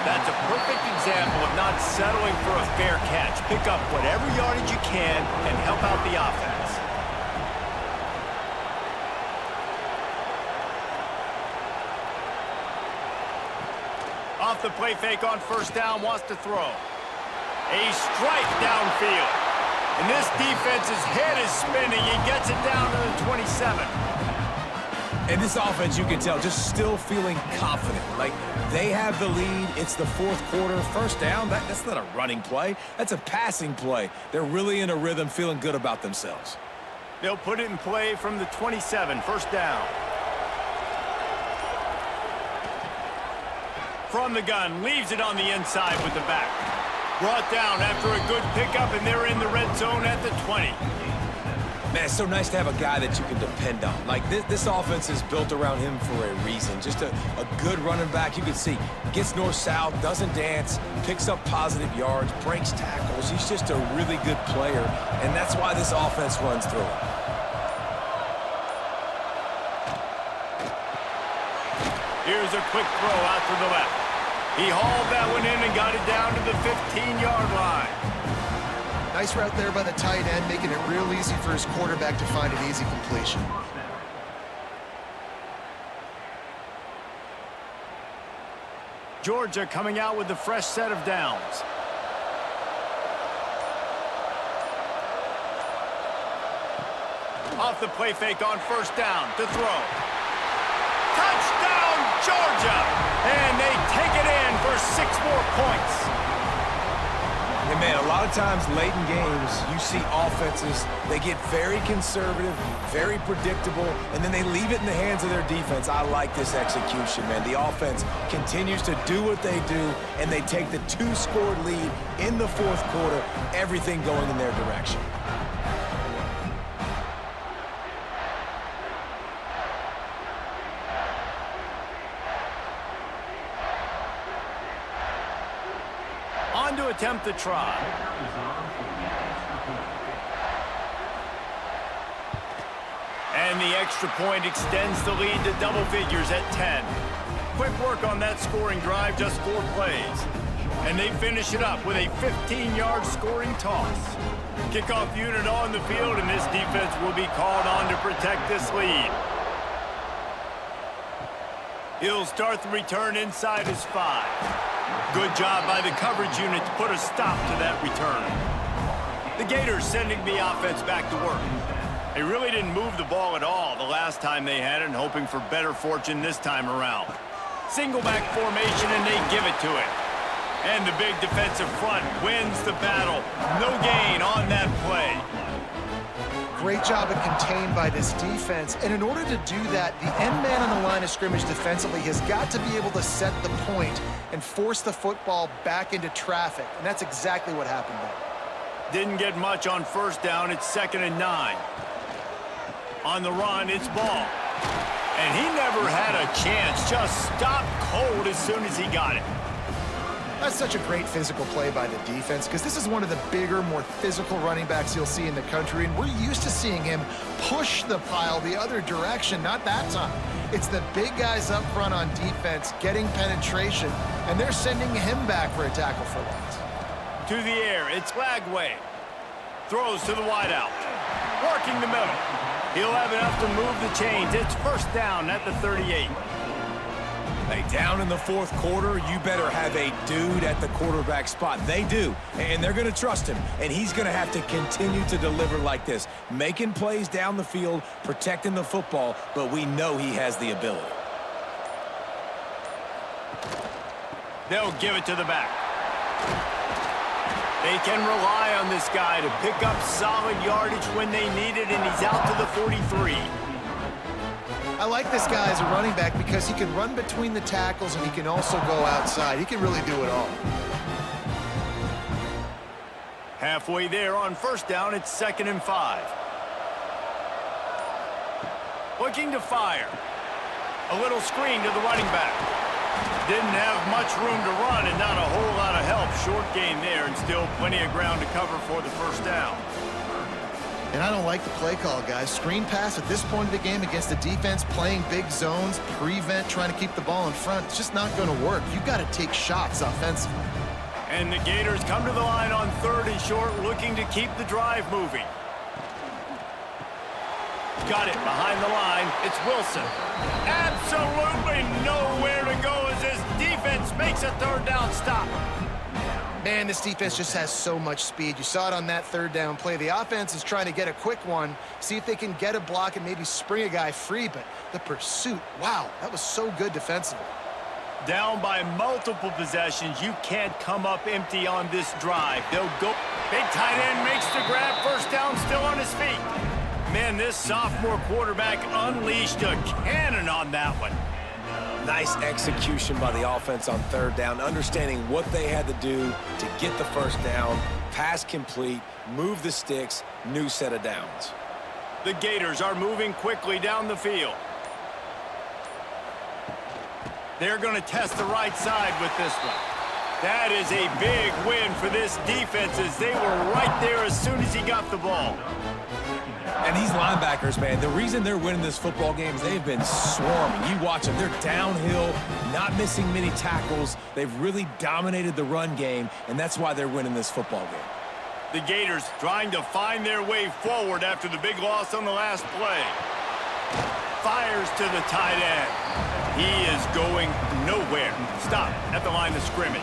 That's a perfect example of not settling for a fair catch. Pick up whatever yardage you can and help out the offense. Off the play fake on first down, wants to throw. A strike downfield. And this defense's head is spinning. He gets it down to the 27. And this offense, you can tell, just still feeling confident. Like, they have the lead. It's the 4th quarter. First down, that's not a running play. That's a passing play. They're really in a rhythm, feeling good about themselves. They'll put it in play from the 27, first down. From the gun, leaves it on the inside with the back. Brought down after a good pickup, and they're in the red zone at the 20. Man, it's so nice to have a guy that you can depend on. Like, this offense is built around him for a reason. Just a good running back. You can see, gets north-south, doesn't dance, picks up positive yards, breaks tackles. He's just a really good player, and that's why this offense runs through him. Here's a quick throw out to the left. He hauled that one in and got it down to the 15-yard line. Nice route there by the tight end, making it real easy for his quarterback to find an easy completion. Georgia coming out with a fresh set of downs. Off the play fake on first down to throw. Touchdown, Georgia! And they take it in for 6 more points. And, man, a lot of times late in games, you see offenses, they get very conservative, very predictable, and then they leave it in the hands of their defense. I like this execution, man. The offense continues to do what they do, and they take the 2-score lead in the fourth quarter, everything going in their direction. On to attempt the try. And the extra point extends the lead to double figures at 10. Quick work on that scoring drive, just 4 plays. And they finish it up with a 15-yard scoring toss. Kickoff unit on the field, and this defense will be called on to protect this lead. He'll start the return inside his 5. Good job by the coverage unit to put a stop to that return. The Gators sending the offense back to work. They really didn't move the ball at all the last time they had it, and hoping for better fortune this time around. Single back formation, and they give it to it. And the big defensive front wins the battle. No gain on that play. Great job of contained by this defense. And in order to do that, the end man on the line of scrimmage defensively has got to be able to set the point and force the football back into traffic. And that's exactly what happened there. Didn't get much on first down. It's 2nd and 9. On the run, it's Ball. And he never had a chance. Just stopped cold as soon as he got it. That's such a great physical play by the defense, because this is one of the bigger, more physical running backs you'll see in the country, and we're used to seeing him push the pile the other direction. Not that time. It's the big guys up front on defense getting penetration, and they're sending him back for a tackle for loss. To the air, it's Lagway. Throws to the wideout. Working the middle. He'll have enough to move the chains. It's first down at the 38. Hey, down in the fourth quarter, you better have a dude at the quarterback spot. They do, and they're going to trust him, and he's going to have to continue to deliver like this, making plays down the field, protecting the football, but we know he has the ability. They'll give it to the back. They can rely on this guy to pick up solid yardage when they need it, and he's out to the 43. I like this guy as a running back because he can run between the tackles and he can also go outside. He can really do it all. Halfway there on first down, it's 2nd and 5. Looking to fire. A little screen to the running back. Didn't have much room to run and not a whole lot of help. Short gain there and still plenty of ground to cover for the first down. And I don't like the play call, guys. Screen pass at this point of the game against the defense playing big zones, prevent, trying to keep the ball in front. It's just not going to work. You've got to take shots offensively. And the Gators come to the line on 3rd and short, looking to keep the drive moving. Got it behind the line. It's Wilson. Absolutely nowhere to go as this defense makes a 3rd down stop. Man, this defense just has so much speed. You saw it on that 3rd down play. The offense is trying to get a quick one, see if they can get a block and maybe spring a guy free, but the pursuit, wow, that was so good defensively. Down by multiple possessions. You can't come up empty on this drive. They'll go. Big tight end makes the grab. First down, still on his feet. Man, this sophomore quarterback unleashed a cannon on that one. Nice execution by the offense on 3rd down, understanding what they had to do to get the first down, pass complete, move the sticks, new set of downs. The Gators are moving quickly down the field. They're going to test the right side with this one. That is a big win for this defense as they were right there as soon as he got the ball. And these linebackers, man, the reason they're winning this football game is they've been swarming. You watch them. They're downhill, not missing many tackles. They've really dominated the run game, and that's why they're winning this football game. The Gators trying to find their way forward after the big loss on the last play. Fires to the tight end. He is going nowhere. Stop at the line of scrimmage.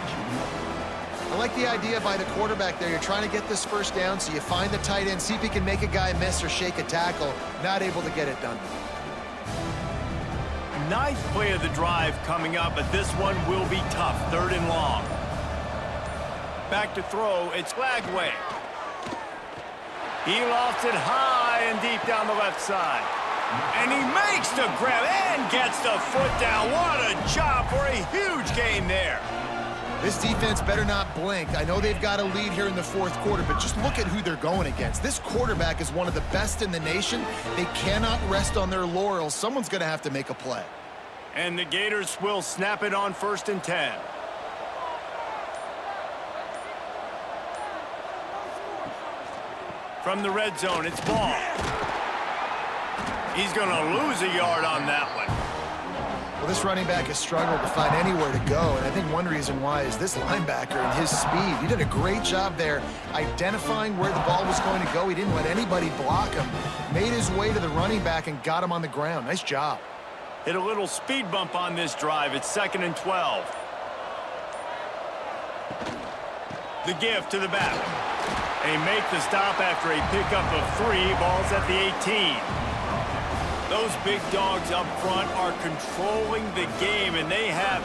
I like the idea by the quarterback there. You're trying to get this first down, so you find the tight end, see if he can make a guy miss or shake a tackle. Not able to get it done. Ninth play of the drive coming up, but this one will be tough. 3rd and long. Back to throw, it's Lagway. He lofts it high and deep down the left side. And he makes the grab and gets the foot down. What a job for a huge gain there. This defense better not blink. I know they've got a lead here in the fourth quarter, but just look at who they're going against. This quarterback is one of the best in the nation. They cannot rest on their laurels. Someone's going to have to make a play. And the Gators will snap it on 1st and 10. From the red zone, it's Ball. He's going to lose a yard on that one. Well, this running back has struggled to find anywhere to go, and I think one reason why is this linebacker and his speed. He did a great job there identifying where the ball was going to go. He didn't let anybody block him. Made his way to the running back and got him on the ground. Nice job. Hit a little speed bump on this drive. It's 2nd and 12. The give to the back. They make the stop after a pickup of 3. Ball's at the 18. Those big dogs up front are controlling the game, and they have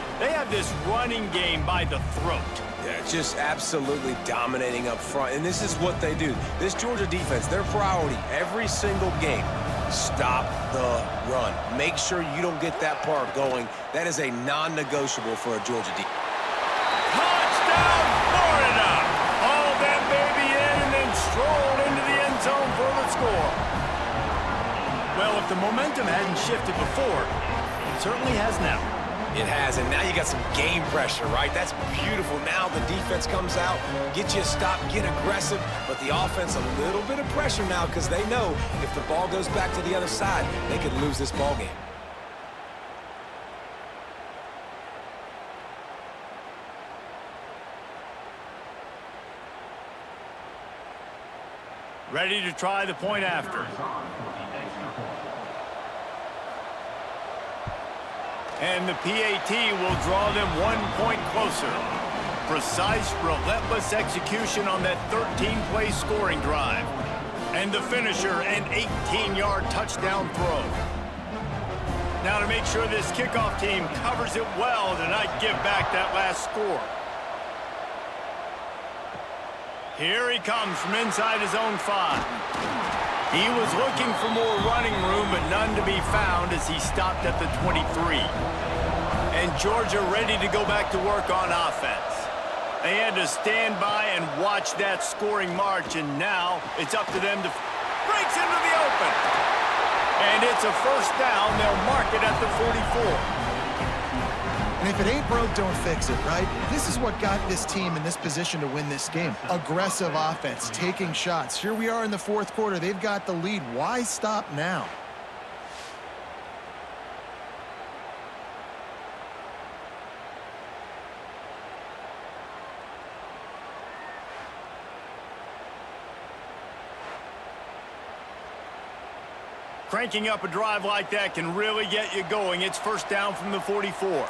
this running game by the throat. Yeah, just absolutely dominating up front. And this is what they do. This Georgia defense, their priority every single game, stop the run. Make sure you don't get that part going. That is a non-negotiable for a Georgia defense. Touchdown, Florida! Hauled that baby in and then strolled into the end zone for the score. Well, if the momentum hadn't shifted before, it certainly has now. It has, and now you got some game pressure, right? That's beautiful. Now the defense comes out, get you a stop, get aggressive, but the offense a little bit of pressure now because they know if the ball goes back to the other side, they could lose this ball game. Ready to try the point after. And the PAT will draw them 1 point closer. Precise, relentless execution on that 13-play scoring drive. And the finisher, an 18-yard touchdown throw. Now to make sure this kickoff team covers it well to not give back that last score. Here he comes from inside his own 5. He was looking for more running room, but none to be found as he stopped at the 23. And Georgia ready to go back to work on offense. They had to stand by and watch that scoring march, and now it's up to them to breaks into the open. And it's a 1st down. They'll mark it at the 44. And if it ain't broke, don't fix it, right? This is what got this team in this position to win this game. Aggressive offense, taking shots. Here we are in the fourth quarter. They've got the lead. Why stop now? Cranking up a drive like that can really get you going. It's 1st down from the 44.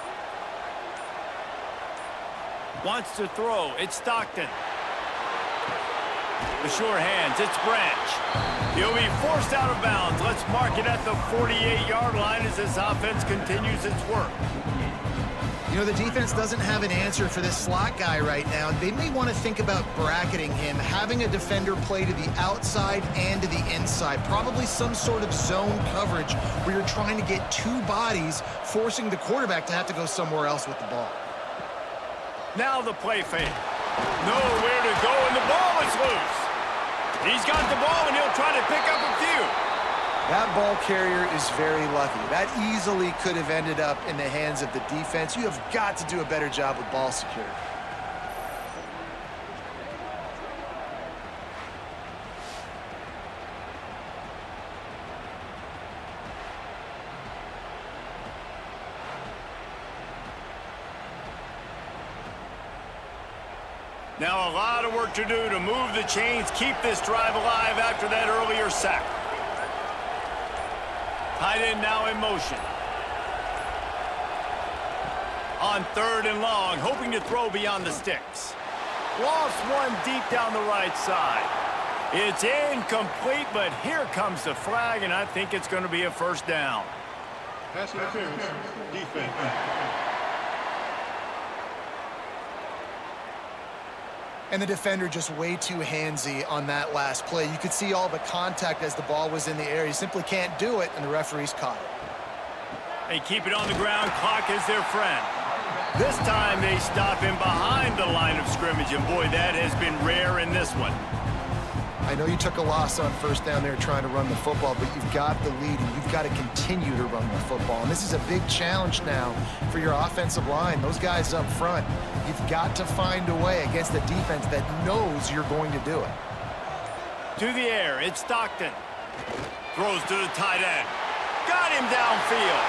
Wants to throw. It's Stockton. The sure hands. It's Branch. He'll be forced out of bounds. Let's mark it at the 48-yard line as this offense continues its work. You know, the defense doesn't have an answer for this slot guy right now. They may want to think about bracketing him, having a defender play to the outside and to the inside. Probably some sort of zone coverage where you're trying to get 2 bodies, forcing the quarterback to have to go somewhere else with the ball. Now the play fake. Nowhere to go, and the ball is loose. He's got the ball, and he'll try to pick up a few. That ball carrier is very lucky. That easily could have ended up in the hands of the defense. You have got to do a better job with ball security. Now a lot of work to do to move the chains, keep this drive alive after that earlier sack. Tight end now in motion. On 3rd and long, hoping to throw beyond the sticks. Lost one deep down the right side. It's incomplete, but here comes the flag, and I think it's going to be a 1st down. Pass interference, defense. And the defender just way too handsy on that last play. You could see all the contact as the ball was in the air. He simply can't do it, and the referee's caught it. They keep it on the ground. Clock is their friend. This time they stop him behind the line of scrimmage, and boy, that has been rare in this one. I know you took a loss on first down there trying to run the football, but you've got the lead, and you've got to continue to run the football. And this is a big challenge now for your offensive line. Those guys up front, you've got to find a way against a defense that knows you're going to do it. To the air, it's Stockton. Throws to the tight end. Got him downfield.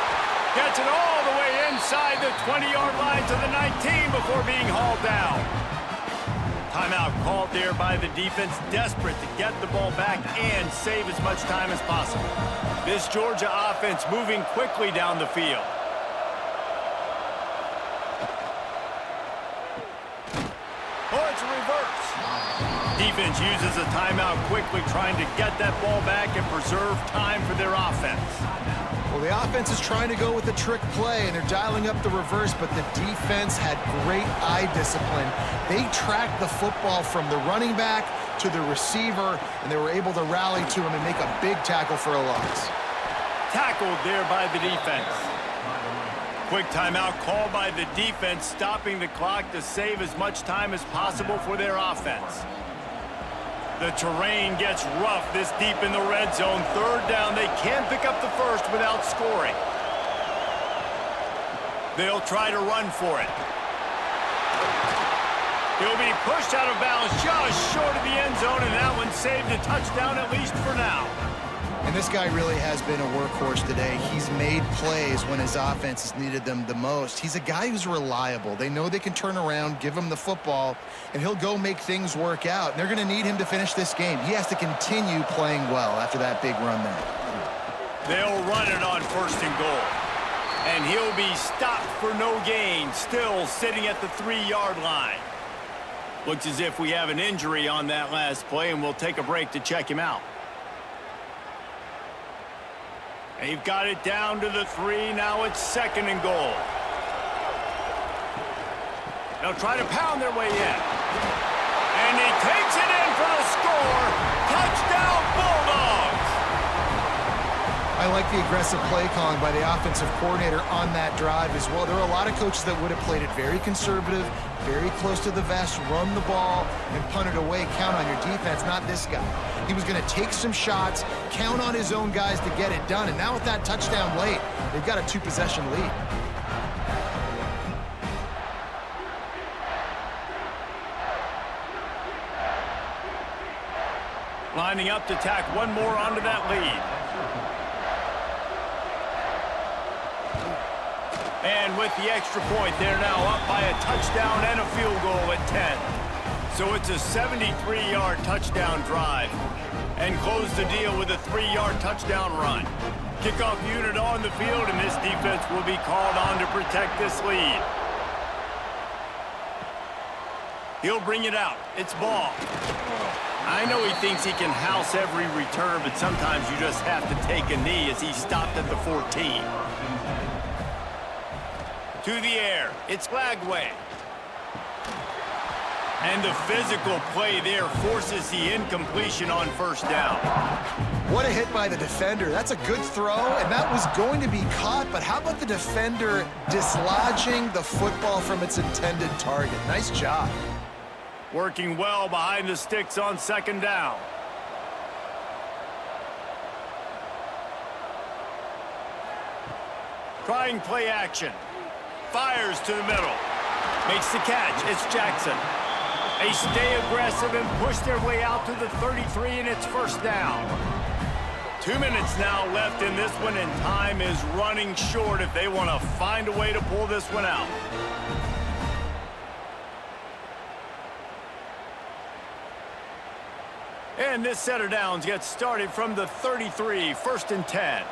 Gets it all the way inside the 20-yard line to the 19 before being hauled down. Timeout called there by the defense, desperate to get the ball back and save as much time as possible. This Georgia offense moving quickly down the field. Oh, it's a reverse. Defense uses a timeout quickly, trying to get that ball back and preserve time for their offense. Well, the offense is trying to go with a trick play, and they're dialing up the reverse, but the defense had great eye discipline. They tracked the football from the running back to the receiver, and they were able to rally to him and make a big tackle for a loss. Tackled there by the defense. Quick timeout called by the defense, stopping the clock to save as much time as possible for their offense. The terrain gets rough this deep in the red zone. Third down, they can't pick up the first without scoring. They'll try to run for it. He'll be pushed out of bounds just short of the end zone, and that one saved a touchdown at least for now. And this guy really has been a workhorse today. He's made plays when his offense has needed them the most. He's a guy who's reliable. They know they can turn around, give him the football, and he'll go make things work out. And they're going to need him to finish this game. He has to continue playing well after that big run there. They'll run it on first and goal. And he'll be stopped for no gain, still sitting at the 3-yard line. Looks as if we have an injury on that last play, and we'll take a break to check him out. They've got it down to the 3. Now it's second and goal. They'll try to pound their way in. And he takes it in for the score. Touchdown, Bulldogs! I like the aggressive play calling by the offensive coordinator on that drive as well. There are a lot of coaches that would have played it very conservative, very close to the vest, run the ball, and punt it away, count on your defense. Not this guy. He was going to take some shots, count on his own guys to get it done. And now with that touchdown late, they've got a 2-possession lead. Lining up to tack one more onto that lead. And with the extra point, they're now up by a touchdown and a field goal at 10. So it's a 73-yard touchdown drive. And close the deal with a 3-yard touchdown run. Kickoff unit on the field, and this defense will be called on to protect this lead. He'll bring it out. It's ball. I know he thinks he can house every return, but sometimes you just have to take a knee as he stopped at the 14. To the air, it's Lagway. And the physical play there forces the incompletion on first down. What a hit by the defender. That's a good throw, and that was going to be caught, but how about the defender dislodging the football from its intended target? Nice job. Working well behind the sticks on second down. Trying play action. Fires to the middle. Makes the catch. It's Jackson. They stay aggressive and push their way out to the 33, and it's first down. 2 minutes now left in this one, and time is running short if they want to find a way to pull this one out. And this set of downs gets started from the 33, first and 10.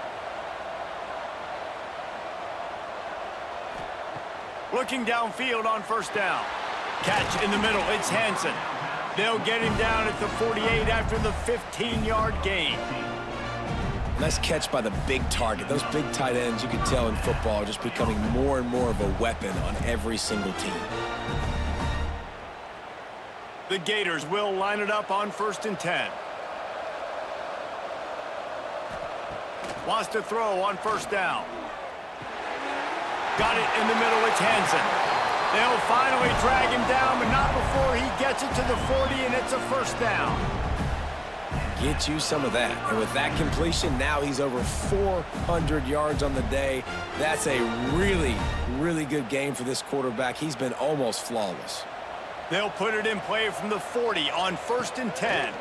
Looking downfield on first down. Catch in the middle, it's Hansen. They'll get him down at the 48 after the 15-yard gain. Nice catch by the big target. Those big tight ends, you can tell in football, are just becoming more and more of a weapon on every single team. The Gators will line it up on 1st and 10. Wants to throw on 1st down. Got it in the middle. It's Hansen. They'll finally drag him down, but not before he gets it to the 40, and it's a 1st down. Get you some of that. And with that completion, now he's over 400 yards on the day. That's a really, really good game for this quarterback. He's been almost flawless. They'll put it in play from the 40 on 1st and 10.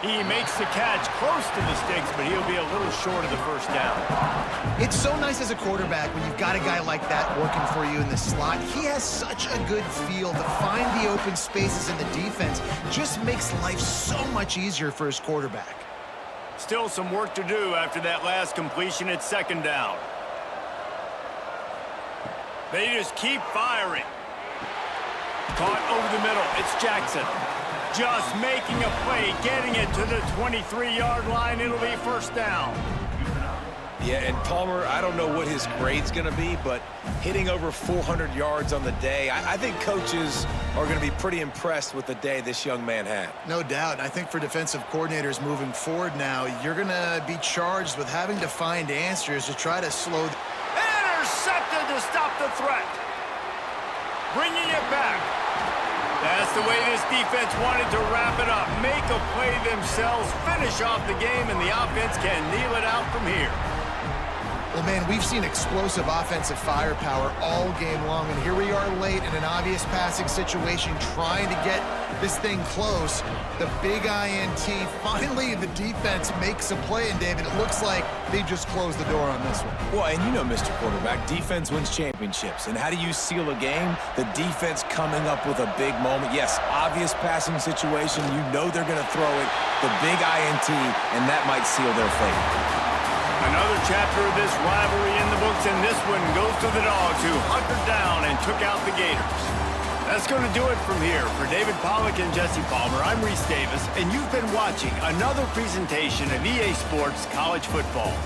He makes the catch close to the sticks, but he'll be a little short of the 1st down. It's so nice as a quarterback when you've got a guy like that working for you in the slot. He has such a good feel to find the open spaces in the defense. Just makes life so much easier for his quarterback. Still some work to do after that last completion at 2nd down. They just keep firing. Caught over the middle. It's Jackson. Just making a play, getting it to the 23-yard line. It'll be 1st down. Yeah, and Palmer, I don't know what his grade's going to be, but hitting over 400 yards on the day, I think coaches are going to be pretty impressed with the day this young man had. No doubt. I think for defensive coordinators moving forward now, you're going to be charged with having to find answers to try to slow. Intercepted to stop the threat. Bringing it back. That's the way this defense wanted to wrap it up. Make a play themselves, finish off the game, and the offense can kneel it out from here. Well, man, we've seen explosive offensive firepower all game long, and here we are late in an obvious passing situation trying to get this thing close. The big INT, finally the defense makes a play, and David, it looks like they just closed the door on this one. Well, and you know, Mr. Quarterback, defense wins championships. And how do you seal a game? The defense coming up with a big moment. Yes, obvious passing situation. You know they're going to throw it. The big INT, and that might seal their fate. Another chapter of this rivalry in the books, and this one goes to the Dogs, who hunkered down and took out the Gators. That's going to do it from here. For David Pollack and Jesse Palmer, I'm Reese Davis, and you've been watching another presentation of EA Sports College Football.